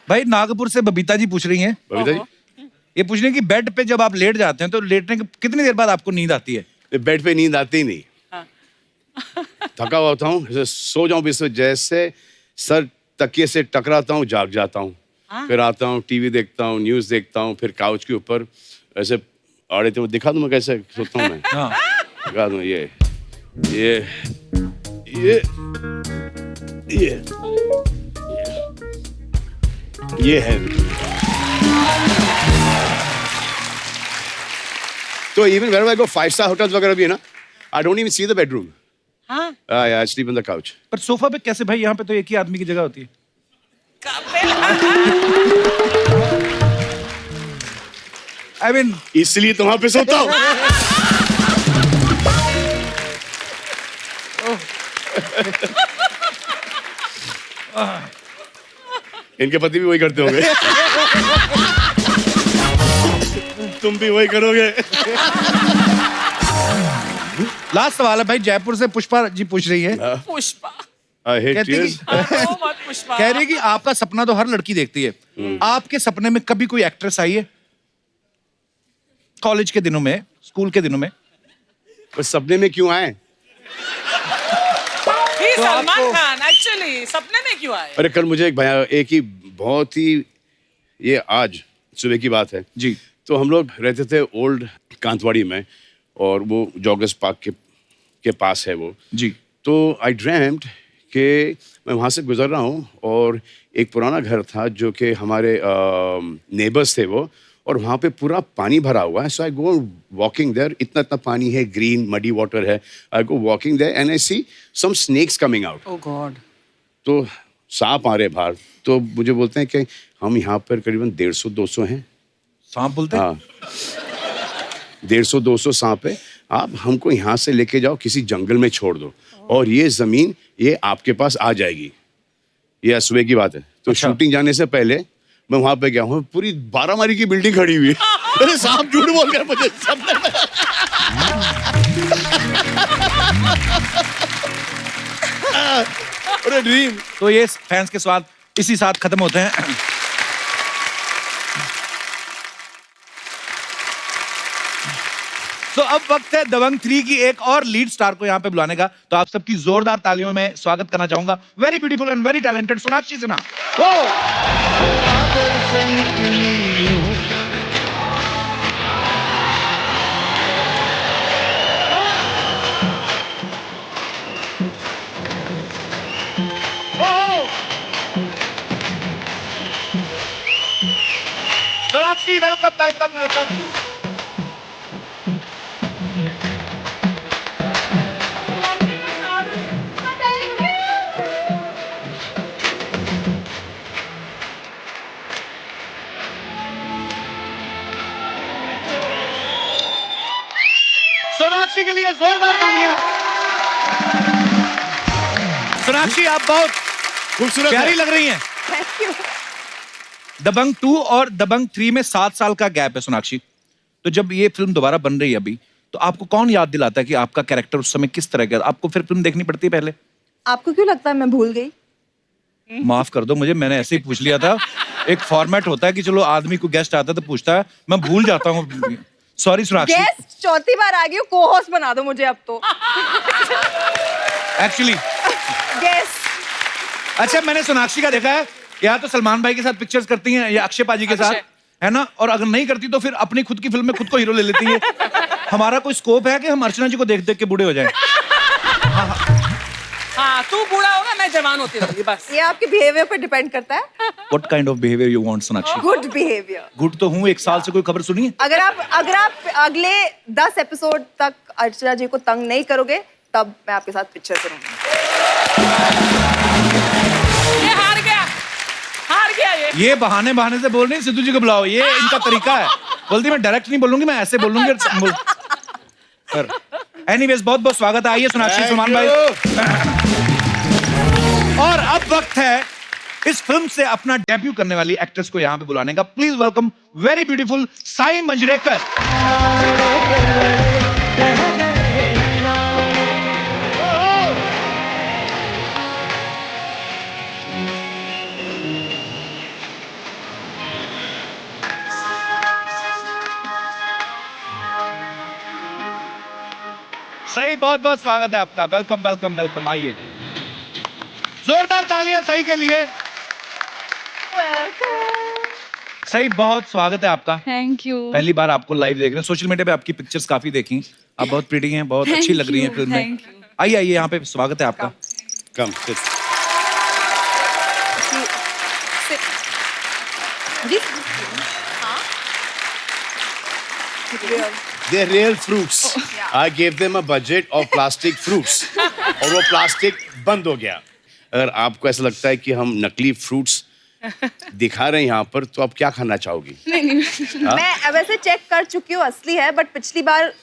भाई नागपुर से बबीता जी पूछ रही हैं. बबीता जी, ये पूछ रही हैं कि बेड पे जब आप लेट जाते हैं तो लेटने के कितनी देर बाद आपको नींद आती है? बेड पे नींद आती ही नहीं. थका हुआ होता हूँ, सो जाऊं बिस्तर, जैसे सर तकिए से टकराता हूँ, जाग जाता हूँ. फिर आता हूँ, टीवी देखता हूँ, न्यूज़ देखता हूँ, फिर काउच के ऊपर ऐसे आड़े थे. दिखा दूँ मैं कैसे सोता हूँ मैं. हाँ. दिखा दूँ. ये है. तो even where I go 5-star hotels वगैरह भी है ना, I don't even see the bedroom. हाँ. I sleep on the couch. पर सोफा पे कैसे भाई? यहाँ पे तो एक ही आदमी की जगह होती है. आई मीन इसलिए तो वहां पे सोता हूँ. इनके पति भी वही करते होंगे. तुम भी वही करोगे. लास्ट सवाल है भाई, जयपुर से पुष्पा जी पूछ रही है. पुष्पा. आई हेट कहती टीयर्स. ओ, मत पुष्पा. कह रही है कि आपका सपना तो हर लड़की देखती है. आपके सपने में कभी कोई एक्ट्रेस आई है? कॉलेज के दिनों में, स्कूल के दिनों में? बस सपने में क्यों आए? ही सलमान आपको- खान एक्चुअली सपने में क्यों आए? अरे कल मुझे एक ही बहुत ही, ये आज सुबह की बात है जी. तो हम लोग रहते थे ओल्ड कांतवाड़ी में, और वो जॉगर्स पार्क के पास है वो. जी. तो आई ड्रीम्ड कि मैं वहाँ से गुजर रहा हूँ, और एक पुराना घर था जो कि हमारे नेबर्स थे वो, और वहाँ पे पूरा पानी भरा हुआ है. So I go walking there. इतना पानी है, ग्रीन मडी वाटर है. I go walking there and I see some snakes coming out. Oh god. तो सांप आ रहे बाहर. तो मुझे बोलते हैं कि हम यहाँ पर करीबन 150-200 हैं. सांप बोलते हैं? हाँ, 150-200 सांप है. आप हमको यहाँ से लेके जाओ, किसी जंगल में छोड़ दो, और ये जमीन ये आपके पास आ जाएगी. ये सुबह की बात है. तो अच्छा. शूटिंग जाने से पहले मैं वहां पे गया हूँ, पूरी 12 मारी की बिल्डिंग खड़ी हुई है. अरे सांप झूठ बोल गया मुझे सपने में. अरे ड्रीम. तो ये फैंस के सवाल इसी साथ खत्म होते हैं. तो अब वक्त है दबंग 3 की एक और लीड स्टार को यहाँ पे बुलाने का. तो आप सबकी जोरदार तालियों में स्वागत करना चाहूंगा. Very beautiful and very talented Sonakshi Sinha. Sonakshi, welcome. Sonakshi के लिए जोरदार तालियां. सोनाक्षी आप बहुत खूबसूरत प्यारी है. लग रही हैं. दबंग 2 और दबंग 3 में 7 साल का गैप है सोनाक्षी. तो जब ये फिल्म दोबारा बन रही है अभी, तो आपको कौन याद दिलाता है कि आपका कैरेक्टर उस समय किस तरह का? आपको फिर फिल्म देखनी पड़ती है पहले? आपको क्यों लगता है मैं भूल गई? माफ कर दो मुझे, मैंने ऐसे ही पूछ लिया था. एक फॉर्मेट होता है कि चलो आदमी को गेस्ट आता है तो पूछता है, मैं भूल जाता हूँ. सॉरी सोनाक्षी. गेस्ट चौथी बार आ गई हो, को होस्ट बना दो मुझे अब तो. Actually Yes. अच्छा, मैंने सोनाक्षी का देखा है, या तो सलमान भाई के साथ पिक्चर्स करती हैं या अक्षय पाजी के साथ, है ना? और अगर नहीं करती तो फिर अपनी खुद की फिल्म में खुद को हीरो ले लेती है। हमारा कोई स्कोप है कि हम अर्चना जी को देख देख के बूढ़े हो जाएं? हाँ, तू बूढ़ा होगा, मैं जवान होती रहूंगी बस। ये आपके बिहेवियर पर डिपेंड करता है। What kind of behavior you want, Sonakshi? Good behaviour. Good तो हूँ, 1 साल से कोई खबर सुनी है? अगर आप अगले 10 एपिसोड तक अर्चना जी को तंग नहीं करोगे, तब मैं आपके साथ पिक्चर करूंगी। ये हार गया ये बहाने से बोल रही है, सिद्धू जी को बुलाओ, ये इनका तरीका है। बोलती मैं डायरेक्ट नहीं बोलूंगी, मैं ऐसे बोलूंगी। एनीवेज, बहुत बहुत स्वागत है। आइए सोनाक्षी, सलमान भाई। और अब वक्त है इस फिल्म से अपना डेब्यू करने वाली एक्ट्रेस को यहाँ पे बुलाने का। Please welcome very beautiful Sai Manjrekar. सही, बहुत बहुत स्वागत है आपका। Welcome welcome welcome. आइए, जोरदार तालियां सही के लिए। सही, बहुत स्वागत है आपका। Thank you. पहली बार आपको लाइव देख रहे हैं। सोशल मीडिया पे आपकी पिक्चर्स काफी देखी, आप बहुत प्रीटी हैं, बहुत अच्छी लग रही हैं फिल्म में। आइए आइए, यहाँ पे स्वागत है आपका। कम They're real fruits. I gave them a budget of plastic fruits. और वो प्लास्टिक बंद हो गया। अगर आपको ऐसा लगता है कि हम नकली फ्रूट्स दिखा रहे हैं यहाँ पर, तो आप क्या खाना चाहोगी? मैं वैसे चेक कर चुकी हूँ, असली है, बट पिछली बार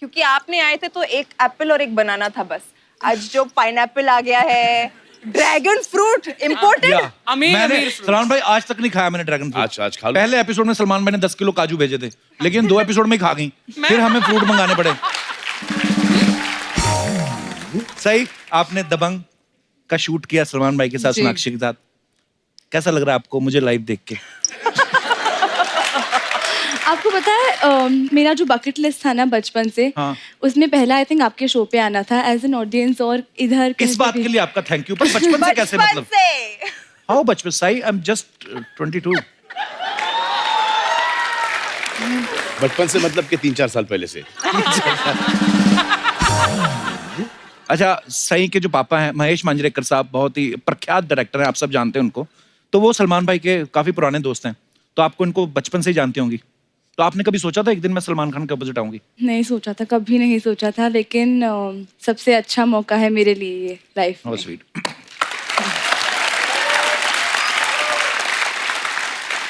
क्योंकि आपने आए थे तो एक एप्पल और एक बनाना था बस। आज जो पाइनएप्पल आ गया है, ड्रैगन फ्रूट इम्पोर्टेड। मैंने सलमान भाई आज तक नहीं खाया मैंने ड्रैगन फ्रूट। आज खा लो। पहले एपिसोड में सलमान भाई ने 10 किलो काजू भेजे थे, लेकिन 2 एपिसोड में ही खा गई। फिर हमें फ्रूट मंगाने पड़े। सही, आपने दबंग का शूट किया सलमान भाई के साथ, सोनाक्षी के साथ। कैसा लग रहा है आपको मुझे लाइव देख के? आपको पता है मेरा जो बकेट लिस्ट था ना बचपन से, हाँ। उसमें पहला आई थिंक आपके शो पे आना था एज एन ऑडियंस। और इधर इस बात के लिए आपका थैंक यू। पर बचपन से कैसे, मतलब हाउ बचपन? Sai, I am just 22। बचपन से मतलब कि 3-4 साल पहले से। अच्छा, सई के जो पापा हैं महेश मांजरेकर साहब, बहुत ही प्रख्यात डायरेक्टर हैं, आप सब जानते हैं उनको। तो वो सलमान भाई के काफी पुराने दोस्त हैं, तो आपको इनको बचपन से ही जानती होंगी। तो आपने कभी सोचा था एक दिन मैं सलमान खान के अपोजिट आऊंगी? नहीं सोचा था, कभी नहीं सोचा था, लेकिन सबसे अच्छा मौका है मेरे लिए ये लाइफ में। स्वीट।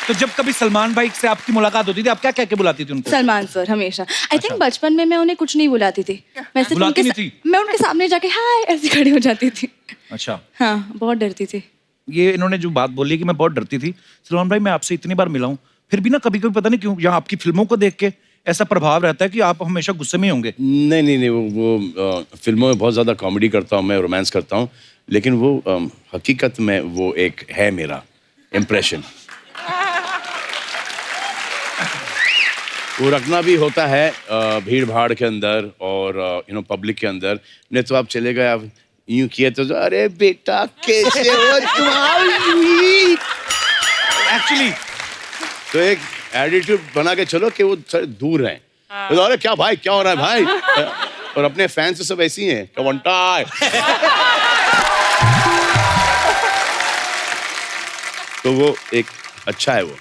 तो जब कभी सलमान भाई से आपकी मुलाकात होती थी, आप क्या कह के बुलाती थी उनको? सलमान सर हमेशा। आई थिंक बचपन में मैं उन्हें कुछ नहीं बुलाती थी, मैं सिर्फ बुलाती नहीं थी? मैं उनके सामने जाके हाय ऐसे खड़ी हो जाती थी। अच्छा। हाँ, बहुत डरती थी। ये इन्होंने जो बात बोली कि मैं बहुत डरती थी, सलमान भाई मैं आपसे इतनी बार मिला हूँ, फिर भी ना कभी कभी पता नहीं क्यों यहाँ आपकी फिल्मों को देख के ऐसा प्रभाव रहता है कि आप हमेशा गुस्से में ही होंगे। नहीं, वो फिल्मों में बहुत ज़्यादा कॉमेडी करता हूँ मैं, रोमांस करता हूँ, लेकिन वो हकीकत में वो एक है मेरा इम्प्रेशन। वो रखना भी होता है भीड़ भाड़ के अंदर और पब्लिक के अंदर। नहीं तो आप चले गए, आप यूं किए तो अरे बेटा कैसे हो तुम्हारी। एक्चुअली तो एक एटीट्यूड बना के चलो कि वो दूर हैं। तो अरे क्या भाई, क्या हो रहा है भाई? और अपने फैन से सब ऐसी हैं, तो वो एक अच्छा है वो,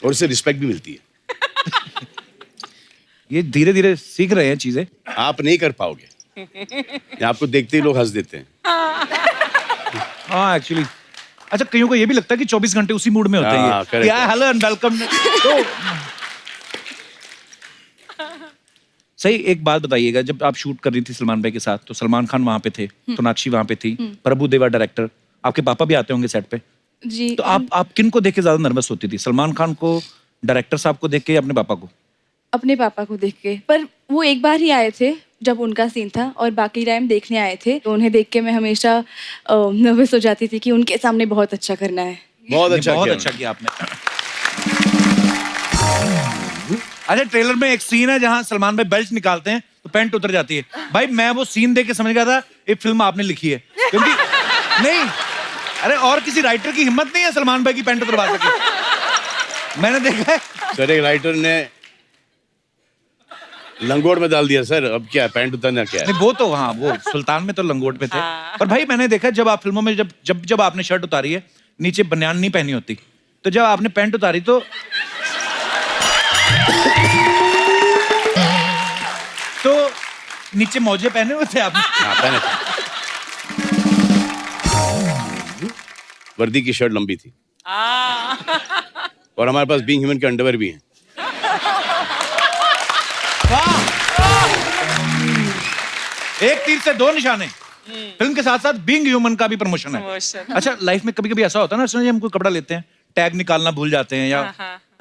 और उससे रिस्पेक्ट भी मिलती है। ये धीरे धीरे सीख रहे हैं चीजें, आप नहीं कर पाओगे, आपको देखते ही लोग हंस देते हैं। हाँ एक्चुअली। अच्छा, कईयों को ये भी लगता है कि 24 घंटे उसी मूड में होते हैं। क्या हेलो एंड वेलकम। तो सही, एक बात बताइएगा, जब आप शूट कर रही थी सलमान भाई के साथ, तो सलमान खान वहां पे थे, सोनाक्षी वहां पे थी, प्रभु देवा डायरेक्टर, आपके पापा भी आते होंगे सेट पे जी। तो आप किन को देख के ज्यादा नर्वस होती थी, सलमान खान को, डायरेक्टर साहब को देख के, या अपने पापा को? अपने पापा को देख के। पर वो एक बार ही आए थे जब उनका सीन था, और बाकी टाइम देखने आए थे, तो उन्हें देख के मैं हमेशा नर्वस हो जाती थी कि उनके सामने बहुत अच्छा करना है। बहुत अच्छा किया आपने। अच्छा, ट्रेलर में एक सीन है जहां सलमान भाई बेल्ट निकालते हैं, तो तो पैंट उतर जाती है। भाई मैं वो सीन देख के समझ गया था ये फिल्म आपने लिखी है, क्योंकि नहीं, अरे और किसी राइटर की हिम्मत नहीं है सलमान भाई की पैंट उतरवा सके। मैंने देखा है सर, एक राइटर ने लंगोट में डाल दिया सर, अब क्या है, पैंट उतरना क्या है? नहीं, वो तो हाँ, वो सुल्तान में तो लंगोट पे थे। पर भाई मैंने देखा जब आप फिल्मों में जब आपने शर्ट उतारी है, नीचे बनियान नहीं पहनी होती, तो जब आपने पैंट उतारी तो नीचे मौजे पहने हुए थे आपने? हाँ, पहने थे। वर्दी की शर्ट लंबी थी और हमारे पास बीइंग ह्यूमन के अंडरवेयर भी हैं। एक तीर से दो निशाने। फिल्म के साथ साथ बीइंग ह्यूमन का भी प्रमोशन है। अच्छा, लाइफ में कभी कभी ऐसा होता है ना, सुनिए हम कोई कपड़ा लेते हैं, टैग निकालना भूल जाते हैं, या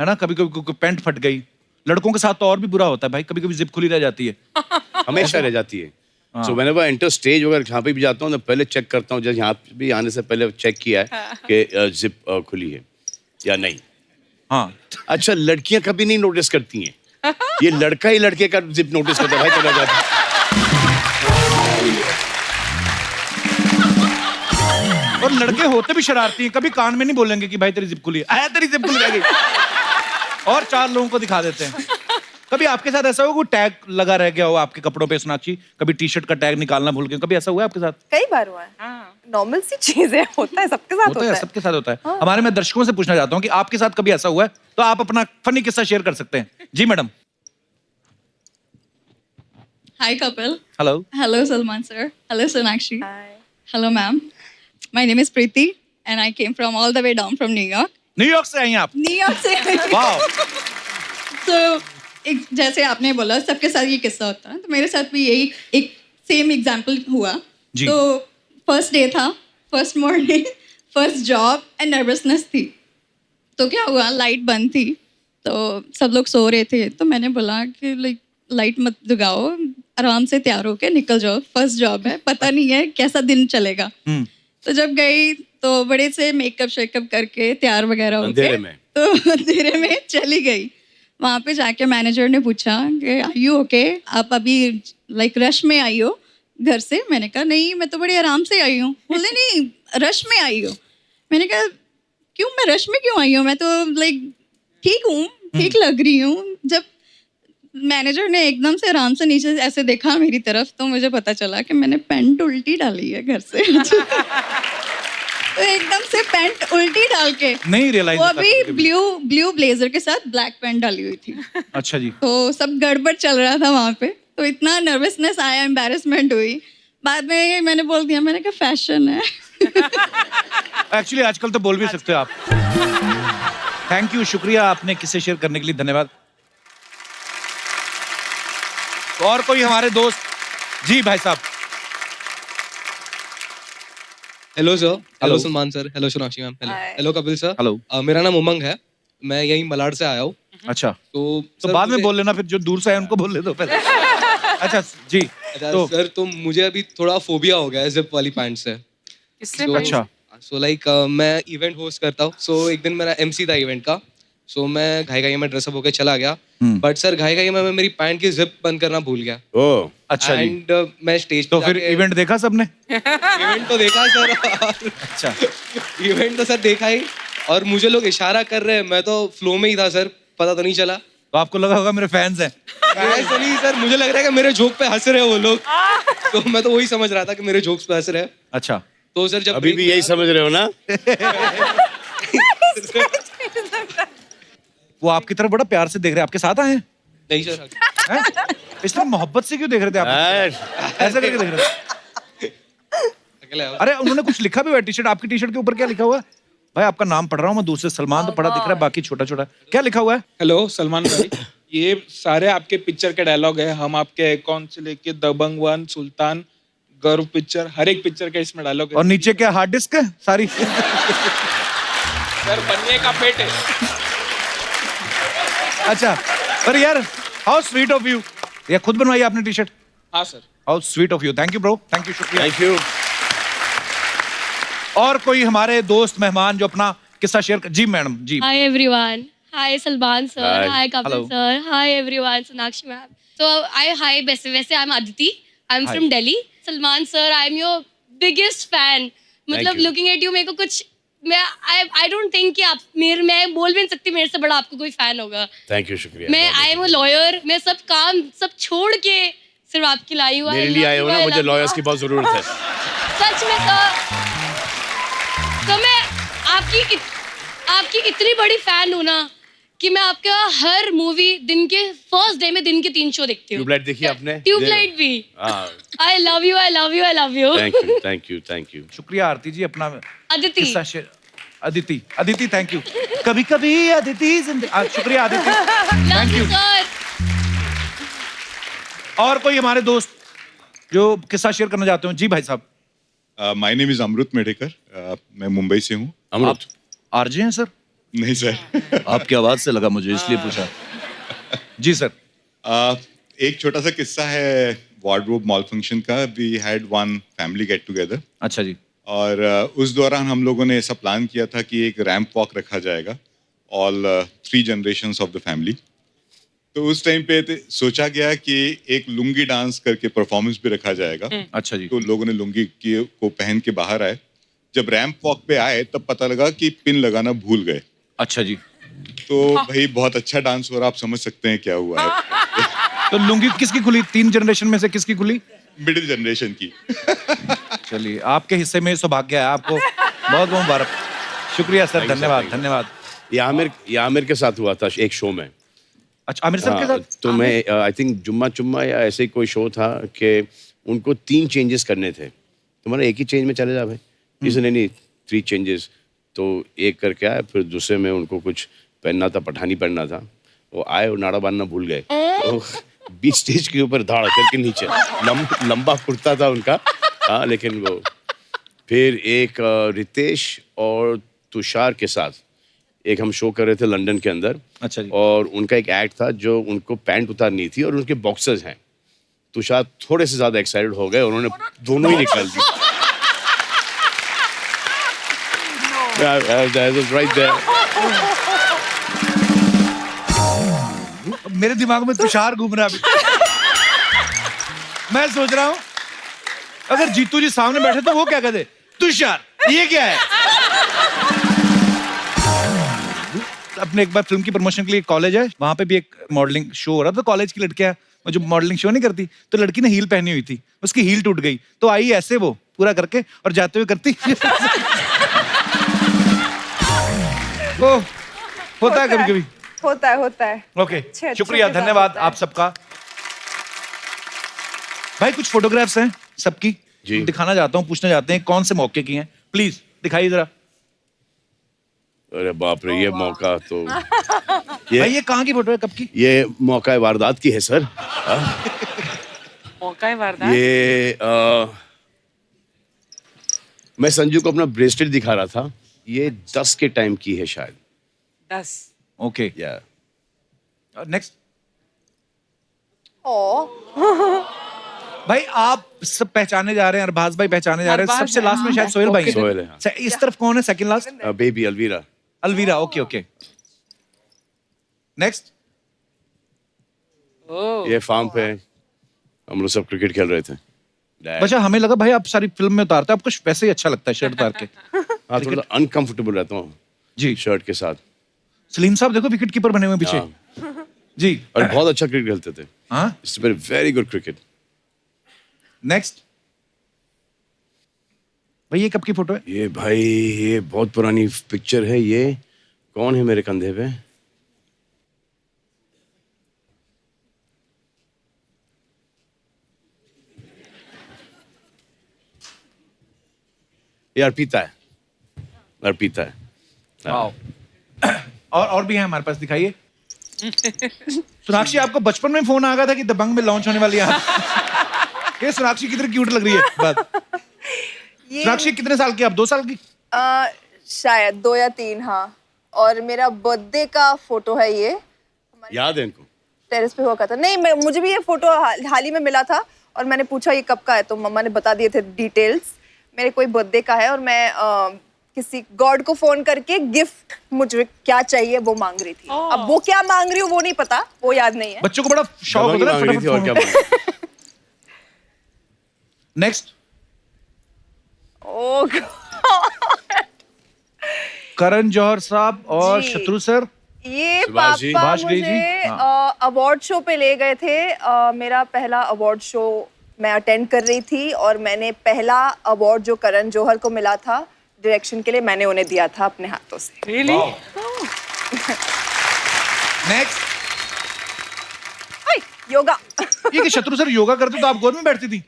है ना, कभी कभी पैंट फट गई। लड़कों के साथ तो और भी बुरा होता है भाई, कभी कभी जिप खुली रह जाती है। हमेशा रह जाती है। So whenever I enter stage, अगर जहाँ पे भी जाता हूँ तो पहले चेक करता हूँ, जैसे यहाँ भी आने से पहले चेक किया है कि जिप खुली है या नहीं। हाँ, अच्छा, लड़कियां कभी नहीं नोटिस करती हैं, ये लड़का ही लड़के का जिप नोटिस करता है भाई, चला जाता है। और लड़के होते भी शरारती हैं, कभी कान में नहीं बोलेंगे कि भाई तेरी जिप खुली है, आया तेरी जिप खुली रह गई, और 4 लोगों को दिखा देते हैं। कभी आपके साथ ऐसा हो कोई टैग लगा रह गया हो आपके कपड़ों पे, सोनाक्षी, कभी टी-शर्ट का टैग निकालना भूल गए, कभी ऐसा हुआ है आपके साथ? कई बार हुआ है, नॉर्मल सी चीज है, होता है, सबके साथ होता है। सबके साथ होता है। हमारे मैं दर्शकों से पूछना चाहता हूँ कि आपके साथ कभी ऐसा हुआ है, तो आप अपना फनी किस्सा शेयर कर सकते हैं। जी madam. Hi Kapil. Hello. Hello Salman sir. Hello Sonakshi. Hi. Hello ma'am. My name is Preeti and I came from all the way down from New York. New York से आई हैं आप? New York से। वाह। So एक जैसे आपने बोला सबके साथ ये किस्सा होता है, तो मेरे साथ भी यही एक सेम एग्जांपल हुआ। जी। तो फर्स्ट डे था, first morning, first job and nervousness थी। तो क्या हुआ, लाइट बंद थी, तो सब लोग सो रहे थे, तो मैंने बोला कि लाइट मत जगाओ, आराम से तैयार होके निकल जाओ, फर्स्ट जॉब है, पता नहीं है कैसा दिन चलेगा। तो जब गई तो बड़े से मेकअप शेकअप करके तैयार वगैरह होके तो अंधेरे में चली गई। वहाँ पे जाके मैनेजर ने पूछा कि आर यू ओके, आप अभी लाइक रश में आई हो घर से? मैंने कहा नहीं, मैं तो बड़ी आराम से आई हूँ। बोले नहीं, रश में आई हो। मैंने कहा क्यों, मैं रश में क्यों आई हूँ, मैं तो लाइक ठीक हूँ, ठीक लग रही हूँ। जब मैनेजर ने एकदम से आराम से नीचे ऐसे देखा मेरी तरफ, तो मुझे पता चला कि मैंने पैंट उल्टी डाली है घर से। तो एकदम से पैंट उल्टी डाल के नहीं रियलाइज, वो अभी ब्लू ब्लेजर के साथ ब्लैक पैंट डाली हुई थी। अच्छा जी। तो सब गड़बड़ चल रहा था वहाँ पे, तो इतना नर्वसनेस आया, एम्बैरेसमेंट हुई। बाद में मैंने बोल दिया, मैंने कहा फैशन है। एक्चुअली आजकल तो बोल भी सकते हो आप। थैंक यू, शुक्रिया आपने किस्से शेयर करने के लिए, धन्यवाद। और कोई हमारे दोस्त? जी भाई साहब। Hello sir. Hello Salman sir. Hello Sonakshi ma'am. Hello Kapil sir. Hello. मेरा नाम उमंग है, मैं यहीं मलाड से आया हूँ। अच्छा, तो बाद में बोल लेना, फिर जो दूर से आए उनको बोल ले दो पहले। अच्छा जी। तो सर, तो मुझे अभी थोड़ा फोबिया हो गया है जिप वाली पैंट से। अच्छा। सो लाइक मैं इवेंट होस्ट करता हूँ, सो एक दिन मेरा एमसी था इवेंट का, सो मैं घाई में ड्रेसअप होकर चला गया, बट सर घाई में मैं मेरी पैंट की जिप बंद करना भूल गया। ओह अच्छा जी। एंड मैं स्टेज तो फिर इवेंट देखा सबने? इवेंट तो देखा सर। अच्छा। इवेंट तो सर देखा ही, और मुझे लोग इशारा कर रहे हैं, मैं तो फ्लो में ही था सर, पता तो नहीं चला। तो आपको लगा होगा मेरे फैंस हैं। ऐसा नहीं सर, मुझे लग रहा है कि मेरे जोक पे हंस रहे हैं वो लोग, तो मैं तो वही समझ रहा था कि मेरे जोक्स पे हंस रहे हैं। अच्छा। तो सर जब अभी भी यही समझ रहे हो ना? वो आपकी तरफ बड़ा प्यार से देख रहे हैं, आपके साथ आए हैं? नहीं सर। इसलिए मोहब्बत से क्यों देख रहे थे आप? ऐसे करके देख रहे थे? अरे उन्होंने कुछ लिखा भी हुआ टी शर्ट, आपकी टी शर्ट के ऊपर क्या लिखा हुआ है? भाई आपका नाम पढ़ रहा हूँ मैं, दूसरे सलमान तो पढ़ा दिख रहा है, बाकी छोटा छोटा क्या लिखा हुआ है? हेलो सलमान भाई, ये सारे आपके पिक्चर के डायलॉग है, हम आपके अकाउंट से लेके दबंग 1, सुल्तान, गर्व पिक्चर, हर एक पिक्चर का इसमें डायलॉग है। और नीचे क्या हार्ड डिस्क है सारी? सर बनने का पेट है। अच्छा, पर यार हाउ स्वीट ऑफ यू। ये खुद बनवाई आपने टी शर्ट? हाँ sir. How sweet of you, thank you bro, thank you, शुक्रिया। Thank you. और कोई हमारे दोस्त मेहमान जो अपना किस्सा शेयर कर? जी मैडम जी। Hi everyone, Hi Salman sir. Hi. Hi Kapil Hello. sir. Hi everyone. Sonakshi ma'am. So hi वैसे I'm Aditi. I'm Hi. from Delhi. Salman sir, I'm your biggest fan. मतलब you. looking at you मेरे को कुछ I don't think कि आप मैं बोल भी नहीं सकती मेरे से बड़ा आपको कोई फैन होगा. थैंक यू, शुक्रिया। मैं आई एम अ लॉयर. मैं सब काम सब छोड़ के सिर्फ आपकी लाई हुआ. मेरे लिए आए हो ना, मुझे लॉयर्स की बहुत जरूरत है। सच में तो मैं आपकी इतनी बड़ी फैन हूँ ना कि मैं आपका हर मूवी दिन के फर्स्ट डे में दिन के 3 शो देखती हूँ. ट्यूबलाइट देखी आपने? ट्यूबलाइट भी. हाँ। I love you I love you I love you. Thank you. शुक्रिया आरती जी अपना अदिति. किस्सा शेयर। Aditi thank you. कभी कभी अदिति शुक्रिया अदिति, थैंक यू। सर. और कोई हमारे दोस्त जो किस्सा शेयर करना चाहते हो? जी भाई साहब। My name is Amrit Medhekar, मैं मुंबई से हूँ। अमृत आरजे हैं सर? नहीं सर। आपकी आवाज से लगा मुझे, इसलिए पूछा। जी सर। एक छोटा सा किस्सा है वार्डरोब मॉल फंक्शन का। We had one family get together. अच्छा जी। और उस दौरान हम लोगों ने ऐसा प्लान किया था कि एक रैंप वॉक रखा जाएगा, all 3 generations of the family. तो उस टाइम पे सोचा गया कि एक लुंगी डांस करके परफॉर्मेंस भी रखा जाएगा। अच्छा जी। तो लोगों ने लुंगी को पहन के बाहर आए। जब रैंप वॉक पे आए तब पता लगा कि पिन लगाना भूल गए। अच्छा जी। तो भाई बहुत अच्छा डांस हो रहा, आप समझ सकते हैं क्या हुआ है। तो लुंगी किसकी खुली? 3 जनरेशन में से किसकी खुली? मिडिल जनरेशन की। चलिए, आपके हिस्से में सौभाग्य है, आपको बहुत बहुत मुबारक। शुक्रिया सर, धन्यवाद धन्यवाद। ये आमिर के साथ हुआ था एक शो में। अच्छा, आमिर सर के साथ? तो मैं आई थिंक जुम्मा चुम्मा या ऐसे ही कोई शो था कि उनको 3 चेंजेस करने थे। तुम्हारा एक ही चेंज में चले जा भाई। इसने नहीं 3 चेंजेस, तो एक करके आए, फिर दूसरे में उनको कुछ पहनना था, पठानी पहनना था। वो आए और नाड़ा बांधना भूल गए। तो बीच स्टेज के ऊपर धाड़ करके नीचे लंबा कुर्ता था उनका। हाँ, लेकिन वो फिर एक रितेश और तुषार के साथ एक हम शो कर रहे थे लंदन के अंदर। अच्छा जी। और उनका एक एक्ट था जो उनको पैंट उतारनी थी और उनके बॉक्सर्स हैं। तुषार थोड़े से ज्यादा एक्साइटेड हो गए, उन्होंने दोनों ही निकाल दी। right there. मेरे दिमाग में तुषार घूम रहा है अभी। मैं सोच रहा हूँ अगर जीतू जी सामने बैठे तो वो क्या कहते? तुषार ये क्या है? अपने एक बार फिल्म की प्रमोशन के लिए कॉलेज है, वहां पे भी एक मॉडलिंग शो हो रहा था। कॉलेज की लड़कियां जो मॉडलिंग शो नहीं करती, तो लड़की ने हील पहनी हुई थी, उसकी हील टूट गई, तो आई ऐसे वो पूरा करके और जाते हुए करती। ओ, होता है कभी कभी। होता है। ओके, शुक्रिया, धन्यवाद आप सबका। भाई कुछ फोटोग्राफ्स हैं सबकी, दिखाना चाहता हूँ, पूछना चाहते हैं कौन से मौके की हैं, प्लीज दिखाइए जरा। अरे बाप रे, ये मौका तो भाई ये कहाँ की फोटो है, कब की? ये मौका वारदात की है सर। मौका वारदात? ये मैं संजू को अपना ब्रेसलेट दिखा रहा था, ये 10 के टाइम की है शायद। 10। ओके, या नेक्स्ट। भाई आप सब पहचाने जा रहे हैं, अरबाज भाई पहचाने जा रहे हैं, सबसे लास्ट में शायद सोहेल भाई हैं। सोहेल है, हाँ। इस तरफ कौन है second last? Baby Alvira. Alvira, okay okay. Next. ये फार्म पे हम लोग सब क्रिकेट खेल रहे थे। बच्चा हमें लगा भाई आप सारी फिल्म में उतारते हैं, आपको वैसे ही अच्छा लगता है शर्ट उतार के। हाँ, थोड़ा अनकंफर्टेबल रहता हूँ जी शर्ट के साथ। सलीम साहब देखो विकेट कीपर बने हुए हैं पीछे। जी, और बहुत अच्छा क्रिकेट खेलते थे। हाँ, it's very good cricket. Next. भाई ये कब की फोटो है? ये भाई ये बहुत पुरानी पिक्चर है। ये कौन है मेरे कंधे पे? ये अर्पिता है, अर्पिता है। वाओ। और भी है हमारे पास, दिखाइए। सोनाक्षी आपको बचपन में फोन आ गया था कि दबंग में लॉन्च होने वाली है? ये सोनाक्षी कितनी क्यूट लग रही है बात। सोनाक्षी कितने साल की आप? 2 साल की? शायद 2 या 3, हाँ। और मेरा बर्थडे का फोटो है ये। याद है इनको? टेरेस पे हुआ था। नहीं, मुझे भी ये फोटो हाल ही में मिला था और मैंने पूछा ये कब का है, तो मम्मा ने बता दिए थे डिटेल्स। मेरे कोई बर्थडे का है और मैं किसी गॉड को फोन करके गिफ्ट मुझे क्या चाहिए वो मांग रही थी। अब वो क्या मांग रही हूँ वो नहीं पता, वो याद नहीं है। बच्चों को बड़ा शौक होता है फटाफट और क्या फोन। नेक्स्ट। ओह करण जौहर साहब और जी। शत्रु सर। ये सुभाष जी। पापा सुभाष गई जी। मुझे अवार्ड शो पे ले गए थे। मेरा पहला अवार्ड शो मैं अटेंड कर रही थी और मैंने पहला अवार्ड जो करण जौहर को मिला था डायरेक्शन के लिए, मैंने उन्हें दिया था अपने हाथों से। Really? नेक्स्ट। योगा। ये कि शत्रु सर योगा करते तो आप गोद में बैठती थी?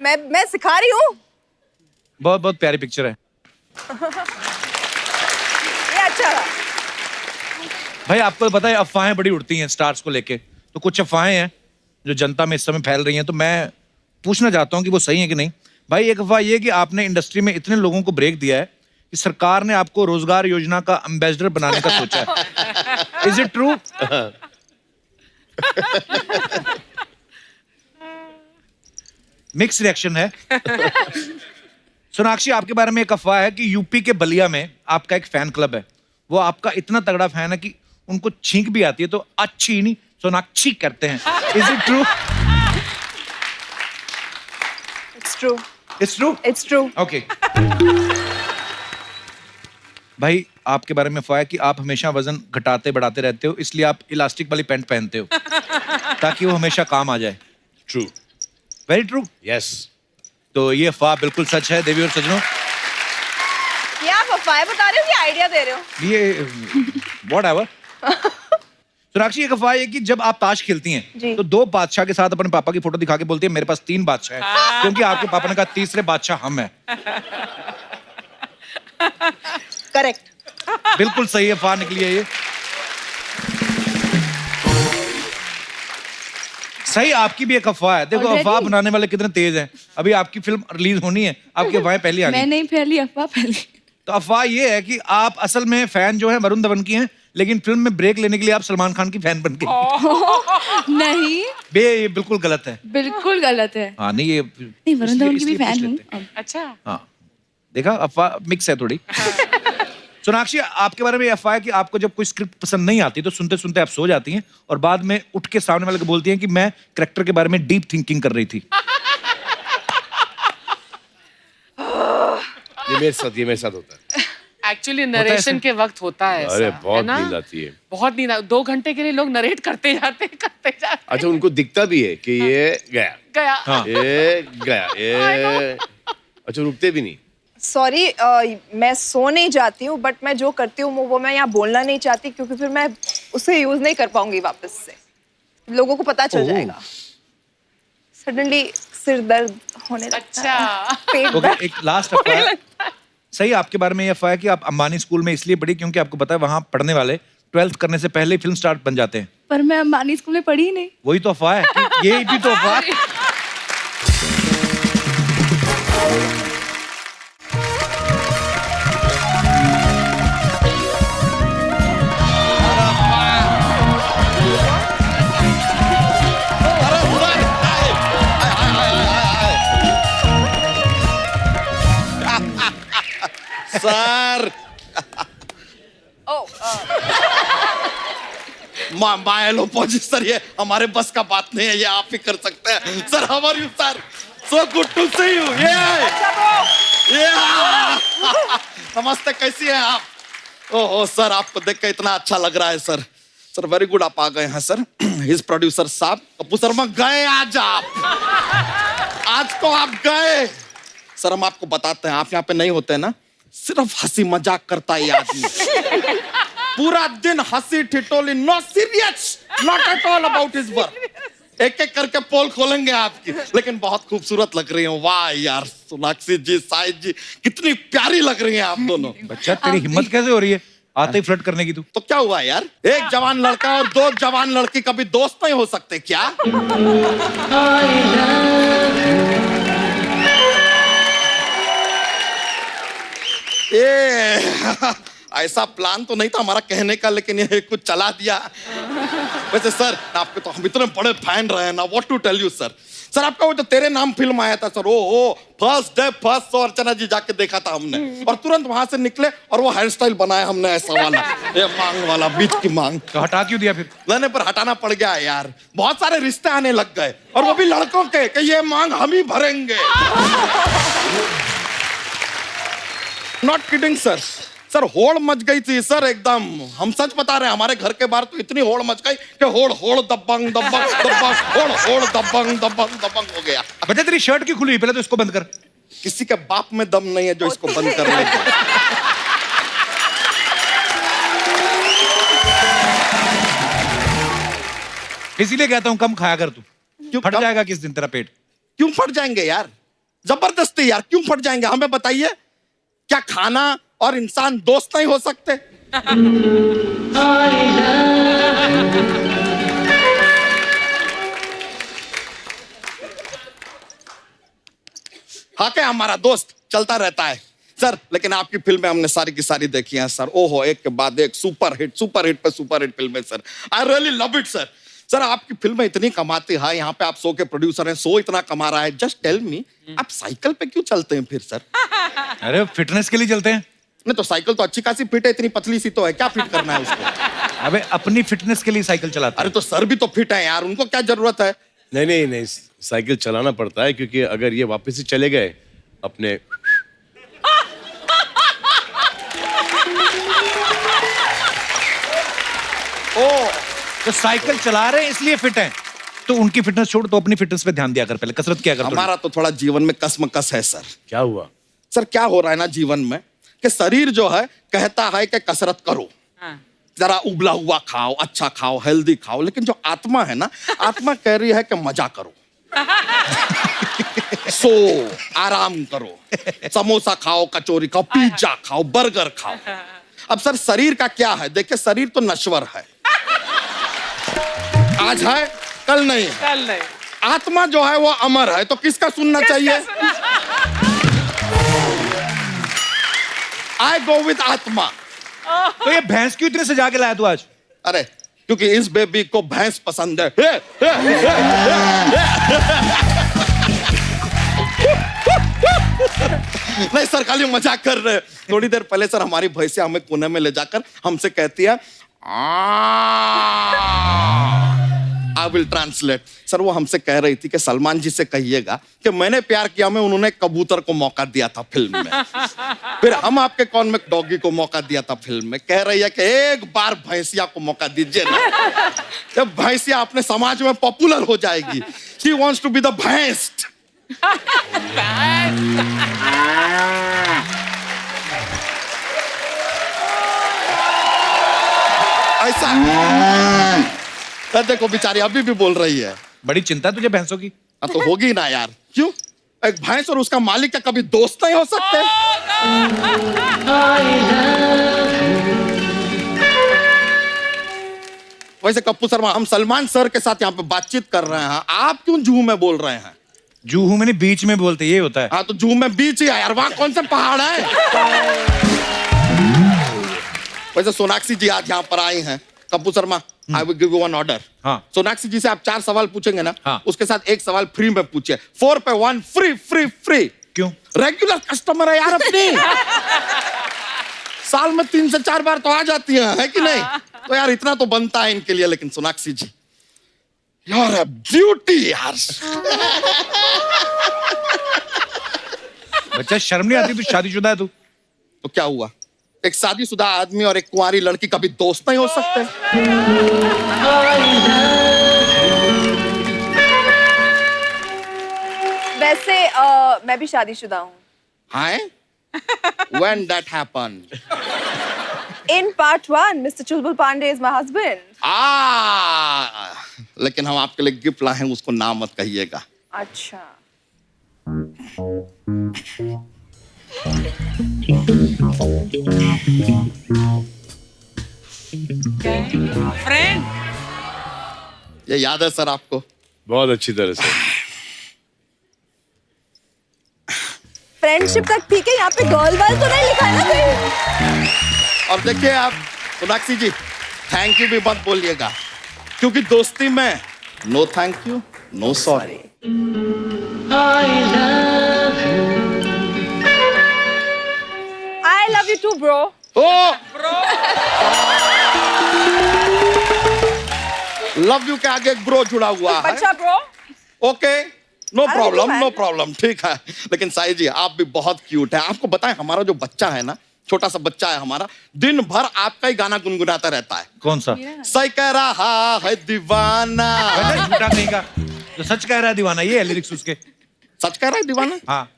मैं सिखा रही हूँ। बहुत बहुत प्यारी पिक्चर है ये अच्छा था। भाई। आपको पता है अफवाहें बड़ी उड़ती हैं स्टार्स को लेके, तो कुछ अफवाहें हैं जो जनता में इस समय फैल रही हैं, तो मैं पूछना चाहता हूं कि वो सही है कि नहीं। भाई एक अफवाह ये कि आपने इंडस्ट्री में इतने लोगों को ब्रेक दिया है कि सरकार ने आपको रोजगार योजना का एम्बेसडर बनाने का सोचा है। Is it true? Mix reaction है। सोनाक्षी, आपके बारे में एक अफवाह है कि यूपी के बलिया में आपका एक फैन क्लब है। वो आपका इतना तगड़ा फैन है कि उनको छींक भी आती है तो अच्छी नहीं सोनाक्षी करते हैं। Is it true? It's true. It's true? It's true. Okay. भाई आपके बारे में अफवाह है कि आप हमेशा वजन घटाते बढ़ाते रहते हो, इसलिए आप इलास्टिक वाली पैंट पहनते हो ताकि वो हमेशा काम आ जाए। ट्रू। Very true. यस। तो ये अफवाह बिल्कुल सच है देवी और सज्जनों। ये आप अफवाहें बता रहे हो कि आइडिया दे रहे हो? ये व्हाटएवर। सोनाक्षी, एक अफवाह है कि जब आप ताश खेलती हैं तो दो बादशाह के साथ अपने पापा की फोटो दिखा के बोलती है मेरे पास 3 बादशाह हैं, क्योंकि आपके पापा ने कहा तीसरे बादशाह हम हैं। करेक्ट। बिल्कुल सही अफवाह निकली है ये। सही, आपकी भी एक अफवाह है। देखो अफवाह बनाने वाले कितने तेज हैं। अभी आपकी फिल्म रिलीज होनी है, आपकी अफवाहें पहली आ गई। मैं नहीं फैली अफवाह पहली। तो अफवाह ये है कि आप असल में फैन जो है वरुण धवन की हैं, लेकिन फिल्म में ब्रेक लेने के लिए आप सलमान खान की फैन बन गई। नहीं, ये बिल्कुल गलत है। बिल्कुल गलत है। हाँ नहीं, ये नहीं, वरुण धवन की भी फैन हूँ। अच्छा। हाँ देखा, अफवाह मिक्स है थोड़ी। सोनाक्षी, आपके बारे में ये अफवाह है कि आपको जब कोई स्क्रिप्ट पसंद नहीं आती तो सुनते सुनते आप सो जाती हैं और बाद में उठ के सामने वाले को बोलती हैं कि मैं कैरेक्टर के बारे में डीप थिंकिंग कर रही थी। ये मेरे साथ होता है। एक्चुअली नरेशन के वक्त होता है ऐसा, अरे बहुत है ना? नींद आती है। बहुत नींद 2 घंटे के लिए लोग नरेट करते जाते अच्छा, उनको दिखता भी है कि ये गया हाँ। ये गया ये। अच्छा, रुकते भी नहीं। सॉरी, मैं सो नहीं जाती हूँ, बट मैं जो करती हूँ वो मैं यहाँ बोलना नहीं चाहती, क्योंकि फिर मैं उसे यूज नहीं कर पाऊंगी वापस से, लोगों को पता चल जाएगा। सडनली सिर दर्द होने लगता है, पेट ओके, दर्द। एक लास्ट अफवाह। सही, आपके बारे में ये अफवाह है कि आप अंबानी स्कूल में इसलिए पढ़ी क्योंकि आपको पता है वहां पढ़ने वाले 12th करने से पहले फिल्म स्टार बन जाते हैं। पर मैं अंबानी स्कूल में पढ़ी ही नहीं। वही तो अफवाह है कि ये भी तो अफवाह है। सर मायलो पहुंची सर, ये हमारे बस का बात नहीं है, ये आप ही कर सकते हैं sir. How are you sir? So good to see you. ये नमस्ते, कैसी हैं आप? ओहो सर, आपको देख के इतना अच्छा लग रहा है सर। सर वेरी गुड, आप आ गए हैं सर। हिज प्रोड्यूसर साहब कपूर शर्मा गए आज, आज तो आप गए सर। हम आपको बताते हैं, आप यहाँ पे नहीं होते ना, सिर्फ हंसी मजाक करता है ये आदमी। पूरा दिन हंसी ठिठोली, no serious, not at all about his work. एक एक करके पोल खोलेंगे आपकी, लेकिन बहुत खूबसूरत लग रही हैं। वाह यार, सोनाक्षी जी, साहिद जी, कितनी प्यारी लग रही हैं आप दोनों। बच्चा, तेरी हिम्मत कैसे हो रही है आते ही फ्लर्ट करने की? तू तो क्या हुआ यार, एक जवान लड़का और 2 जवान लड़की कभी दोस्त नहीं हो सकते क्या? ऐसा प्लान तो नहीं था हमारा कहने का, लेकिन ये कुछ चला दिया। वैसे सर आपके तो हम इतने बड़े फैन रहे हैं ना, what to tell you sir. Sir आपका वो जो तेरे नाम फिल्म आया था सर, ओ first day first show Archana ji जाके देखा था हमने, और तुरंत वहां से निकले और वो हेयर स्टाइल बनाया हमने ऐसा वाला, ये मांग वाला, बीच की मांग। तो हटा क्यों दिया फिर? लेने पर हटाना पड़ गया यार, बहुत सारे रिश्ते आने लग गए, और वो भी लड़कों के कि ये मांग हम ही भरेंगे। नॉट किडिंग सर, सर होड़ मच गई थी सर एकदम, हम सच बता रहे हैं। हमारे घर के बाहर तो इतनी होड़ मच गई कि होड़ होड़ दबंग दबंग दबंग होड़ होड़ दबंग दबंग दबंग हो गया। बच्चा तेरी शर्ट क्यों खुली? पहले तो इसको बंद कर। किसी के बाप में दम नहीं है जो इसको बंद कर ले। इसीलिए कहता हूं कम खाया कर तू, क्यों फट जाएगा किस दिन तेरा पेट। क्यों फट जाएंगे यार, जबरदस्ती यार, क्यों फट जाएंगे हमें बताइए। क्या खाना और इंसान दोस्त नहीं हो सकते? हाँ क्या हमारा दोस्त चलता रहता है सर, लेकिन आपकी फिल्में हमने सारी की सारी देखी हैं सर। ओहो, एक के बाद एक सुपर हिट पे सुपर हिट फिल्में sir. I really love it sir. Sir आपकी फिल्में इतनी कमाती है, यहाँ पे आप शो के प्रोड्यूसर हैं, शो इतना कमा रहा है। जस्ट टेल मी, आप साइकिल पे क्यों चलते हैं फिर सर? अरे फिटनेस के लिए चलते हैं। नहीं तो साइकिल तो अच्छी खासी फिट है, इतनी पतली सी तो है, क्या फिट करना है उसको? अबे अपनी फिटनेस के लिए साइकिल चलाते। अरे तो सर भी तो फिट है यार, उनको क्या जरूरत है? नहीं, साइकिल चलाना पड़ता है, क्योंकि अगर ये वापस से चले गए अपने तो साइकिल चला रहे हैं इसलिए फिट हैं, तो उनकी फिटनेस छोड़, तो अपनी फिटनेस पे ध्यान दिया कर, पहले कसरत किया कर। हमारा तो थोड़ा जीवन में कसमकस है सर। क्या हुआ सर? क्या हो रहा है ना जीवन में कि शरीर जो है कहता है कि कसरत करो, जरा उबला हुआ खाओ, अच्छा खाओ, हेल्दी खाओ, लेकिन जो आत्मा है ना, आत्मा कह रही है कि मजा करो, सो आराम करो, समोसा खाओ, कचौरी खाओ, पिज्जा खाओ, बर्गर खाओ। अब सर शरीर का क्या है? देखिए शरीर तो नश्वर है, आज है कल नहीं है। आत्मा जो है वो अमर है, तो किसका सुनना चाहिए? आई गो विद आत्मा। तो ये भैंस क्यों इतने सजा के लाया तू आज? अरे क्योंकि इस बेबी को भैंस पसंद है। नहीं सर, खाली मजाक कर रहे हैं। थोड़ी देर पहले सर हमारी भैंसिया हमें कोने में ले जाकर हमसे कहती है, आई विल ट्रांसलेट। सर वो हमसे कह रही थी कि सलमान जी से कहिएगा कि मैंने प्यार किया में उन्होंने कबूतर को मौका दिया था फिल्म में, फिर हम आपके कौन में डॉगी को मौका दिया था फिल्म में। कह रही है कि एक बार भैंसिया को मौका दीजिए ना, जब भैंसिया अपने समाज में पॉपुलर हो जाएगी। She wants to be the भैंस। ऐसा देखो बेचारी अभी भी बोल रही है। बड़ी चिंता तुझे भैंसों की? तो होगी ना यार, क्यों? एक भैंस और उसका मालिक क्या कभी दोस्त नहीं हो सकते? वैसे कप्पू शर्मा, हम सलमान सर के साथ यहाँ पे बातचीत कर रहे हैं, आप क्यों जूहू में बोल रहे हैं? जूहू में नहीं, बीच में बोलते, ये होता है। हाँ तो जूहू में बीच ही है यार, वहां कौन सा पहाड़ है? वैसे सोनाक्षी जी आज यहाँ पर आई हैं। Kappu Sharma, I will give you one order. हाँ। सोनाक्षी जी से आप 4 सवाल पूछेंगे ना, हाँ। उसके साथ एक सवाल फ्री में पूछिए। 4 पे 1 फ्री फ्री फ्री। क्यों? रेगुलर कस्टमर है यार अपनी। साल में 3 से 4 बार तो आ जाती है कि नहीं? तो यार इतना तो बनता है इनके लिए। लेकिन सोनाक्षी जी, यार है ब्यूटी यार। बच्चा शर्म नहीं आती? तू शादीशुदा है तू? तो क्या हुआ, एक शादीशुदा आदमी और एक कुंवारी लड़की कभी दोस्त नहीं हो सकते? वैसे मैं भी शादीशुदा हूँ। हाँ? When that happened? In part 1, Mr. Chulbul Pandey is my husband. लेकिन हम आपके लिए गिफ्ट लाए हैं, उसको नाम मत कहिएगा। अच्छा। फ्रेंड, ये याद है सर आपको? बहुत अच्छी तरह से। फ्रेंडशिप तक ठीक है, यहाँ पे गर्ल वाल तो नहीं लिखा है ना कहीं? और देखिए आप सोनाक्षी जी, थैंक यू भी मत बोलिएगा, क्योंकि दोस्ती में no thank you, no sorry. I love you too, bro. ओ लव यू के आगे एक ब्रो जुड़ा हुआ है। बच्चा bro. Okay, no I problem, love you, no man. Problem, ठीक है। लेकिन साई जी, आप भी बहुत क्यूट है। आपको बताएं, हमारा जो बच्चा है ना, छोटा सा बच्चा है हमारा, दिन भर आपका ही गाना गुनगुनाता रहता है। कौन सा? सही कह रहा है दीवाना। बेटा झूठा कहीं का, जो सच कह रहा है दीवाना, ये है लिरिक्स उसके। सच कह रहा है दीवाना? हाँ।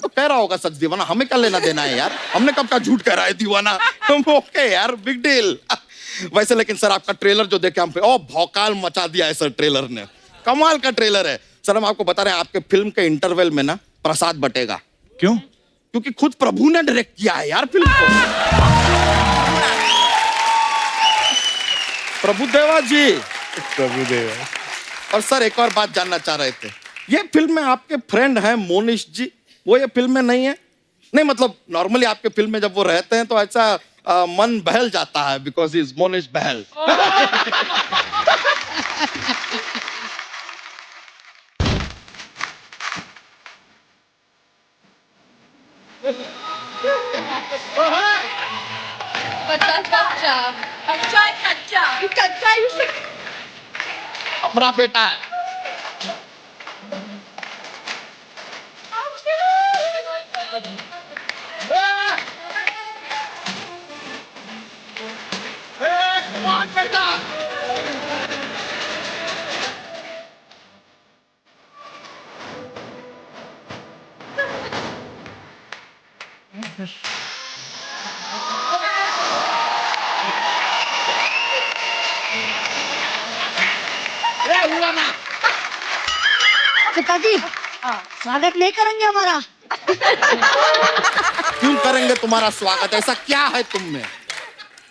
तो कह रहा होगा सच दीवाना, हमें क्या लेना देना है यार? हमने कब का झूठ कह रहा है दीवाना? तुम ओके यार, बिग डील। वैसे लेकिन सर, आपका ट्रेलर जो देखे हम पे, ओ भौकाल मचा दिया है सर ट्रेलर ने। कमाल का ट्रेलर है सर। हम आपको बता रहे हैं, आपके फिल्म के इंटरवल में ना प्रसाद बटेगा। क्यों? क्योंकि खुद प्रभु ने डायरेक्ट किया है यार फिल्म को। प्रभुदेवा जी। प्रभुदेवा। और सर एक और बात जानना चाह रहे थे, ये फिल्म में आपके फ्रेंड हैं मोनिश जी, वो ये फिल्म में नहीं है? नहीं मतलब नॉर्मली आपके फिल्म में जब वो रहते हैं तो ऐसा मन बहल जाता है, बिकॉज इज मोनिश बहल। अपना बेटा है। पिताजी स्वागत नहीं करेंगे हमारा? क्यों करेंगे तुम्हारा स्वागत? ऐसा क्या है तुम में?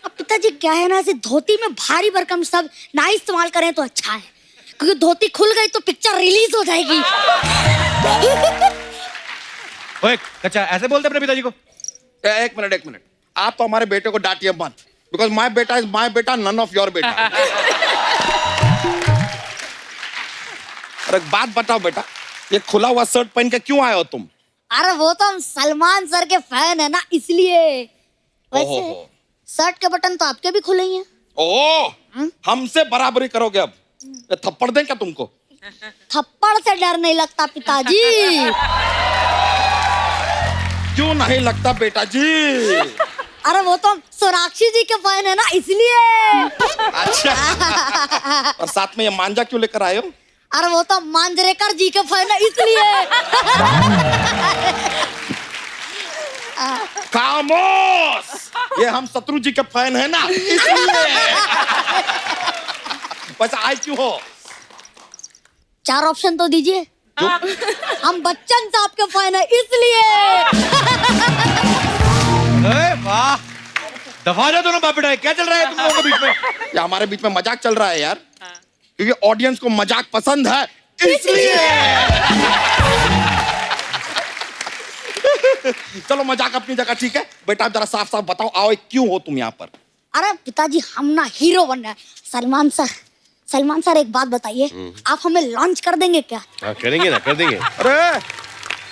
अब पिताजी क्या है ना, ऐसे धोती में भारी भरकम सब ना इस्तेमाल करें तो अच्छा है, क्योंकि धोती खुल गई तो पिक्चर रिलीज हो जाएगी। ओए कच्चा, ऐसे बोलते अपने पिताजी को? एक मिनट, आप तो हमारे बेटे को डांटिए मत, बिकॉज माय बेटा इज माय बेटा, नन ऑफ योर बेटा। और एक बात बताओ बेटा, ये खुला हुआ शर्ट पहन के क्यों आए हो तुम? अरे वो तो हम सलमान सर के फैन है ना, इसलिए। वैसे शर्ट के बटन तो आपके भी खुले ही हैं। ओह, हमसे बराबरी करोगे अब? ये थप्पड़ दें क्या तुमको? थप्पड़ से डर नहीं लगता पिताजी। क्यों नहीं लगता बेटा जी? अरे वो तो सोनाक्षी जी के फैन है ना, इसलिए। अच्छा। और साथ में ये मांझा क्यों लेकर आए हो? अरे वो तो मांजरेकर जी के फैन है, इसलिए। खामोश, ये हम शत्रु जी के फैन है ना, इसलिए। वैसे आए क्यों हो? 4 ऑप्शन तो दीजिए। हम बच्चन साहब के फैन है, इसलिए। वाह, दफा जा दोनों बाप बेटा, क्या चल रहा है तुम लोगों के बीच में? ये हमारे बीच में मजाक चल रहा है यार, क्योंकि ऑडियंस को मजाक पसंद है, इसलिए। चलो मजाक अपनी जगह ठीक है, बेटा जरा साफ साफ बताओ, आओ क्यों हो तुम यहाँ पर? अरे पिताजी, हम ना हीरो बनना है। सलमान सर एक बात बताइए, आप हमें लॉन्च कर देंगे क्या? हाँ करेंगे ना, कर देंगे। अरे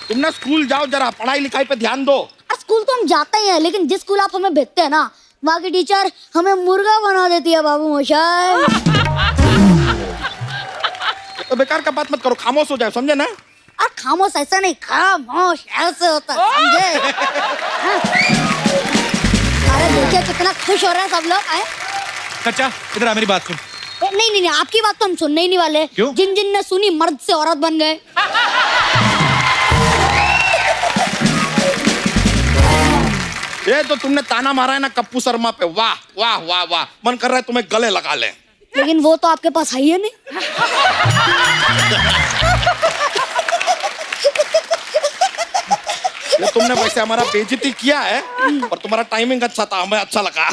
तुम ना स्कूल जाओ, जरा पढ़ाई लिखाई पे ध्यान दो। स्कूल तो हम जाते ही हैं, लेकिन जिस स्कूल आप हमें भेजते हैं ना, वहाँ की टीचर हमें मुर्गा बना देती है बाबू मोशाय। तो बेकार का बात मत करो, खामोश हो जाओ, समझे ना? और खामोश ऐसा नहीं, खामोश ऐसे होता है, समझे? हाँ। अरे देखिए कितना खुश हो रहे हैं सब लोग। आए कच्चा, इधर आ, मेरी बात सुन। नहीं, आपकी बात तो हम सुनने ही नहीं वाले। क्यों? जिन ने सुनी मर्द से औरत बन गए। ये तो तुमने ताना मारा है ना कप्पू शर्मा पे, वाह वाह वाह वाह, मन कर रहा है तुम्हें गले लगा ले। लेकिन वो तो आपके पास है ही नहीं। ये तुमने वैसे हमारा बेइज्जती किया है, पर तुम्हारा टाइमिंग अच्छा था, हमें अच्छा लगा।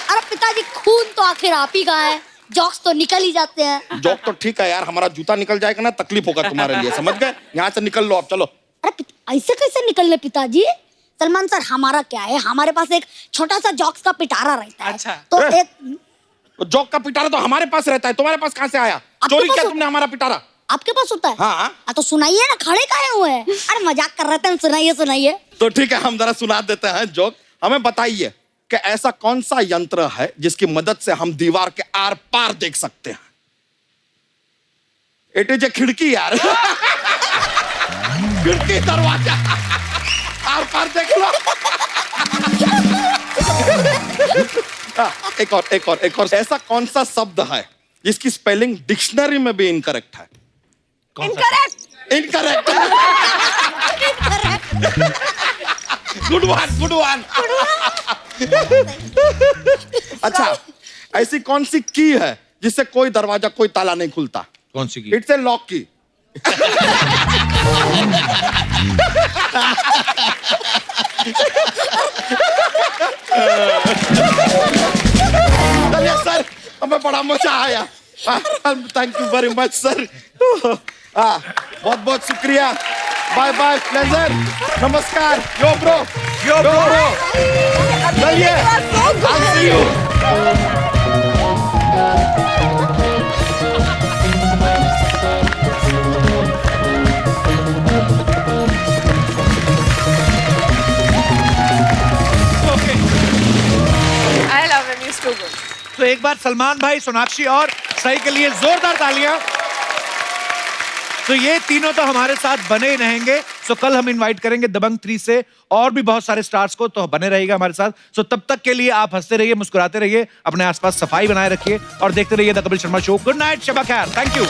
अरे पिताजी, खून तो आखिर आप ही का है, जॉक्स तो निकल ही जाते हैं। जॉक तो ठीक है यार, हमारा जूता निकल जाएगा ना, तकलीफ होगा तुम्हारे लिए, समझ गए? यहाँ से निकल लो अब, चलो। अरे ऐसे कैसे निकलने पिताजी? सलमान सर हमारा क्या है, हमारे पास एक छोटा सा जॉक्स का पिटारा रहता है। अच्छा। तो एक जॉक का पिटारा तो हमारे पास रहता है, तुम्हारे पास कहाँ से आया? चोरी किया तुमने हमारा पिटारा? आपके पास होता है? हाँ। तो सुनाइए ना, खड़े काहे हुए हैं? अरे मजाक कर रहे थे हम, सुनाइए सुनाइए। तो ठीक है, हम जरा सुना देते हैं जोक। हमें बताइए कि ऐसा कौन सा यंत्र है जिसकी मदद से हम दीवार के आर पार देख सकते हैं? इट इज ए खिड़की यार। खिड़की, दरवाजा, आर पार देख लो। एक और ऐसा कौन सा शब्द है जिसकी स्पेलिंग डिक्शनरी में भी इनकरेक्ट है? इनकरेक्ट। Good one. अच्छा, ऐसी कौन सी की है जिससे कोई दरवाजा, कोई ताला नहीं खुलता? कौन सी की? इट्स ए लॉक की। चलिए सर, हमें बड़ा मजा आया। Thank you very much sir. बहुत बहुत शुक्रिया। बाय बाय, प्लेजर, नमस्कार। यो ब्रो। चलिए, I'll see you. I love him. He's too good. तो एक बार सलमान भाई, सोनाक्षी और सही के लिए जोरदार तालियां। तो ये तीनों तो हमारे साथ बने ही रहेंगे। सो कल हम इनवाइट करेंगे दबंग 3 से और भी बहुत सारे स्टार्स को, तो बने रहिएगा हमारे साथ। सो तब तक के लिए आप हंसते रहिए, मुस्कुराते रहिए, अपने आसपास सफाई बनाए रखिए और देखते रहिए the Kapil Sharma show. Good night, Shaba Khair, thank you.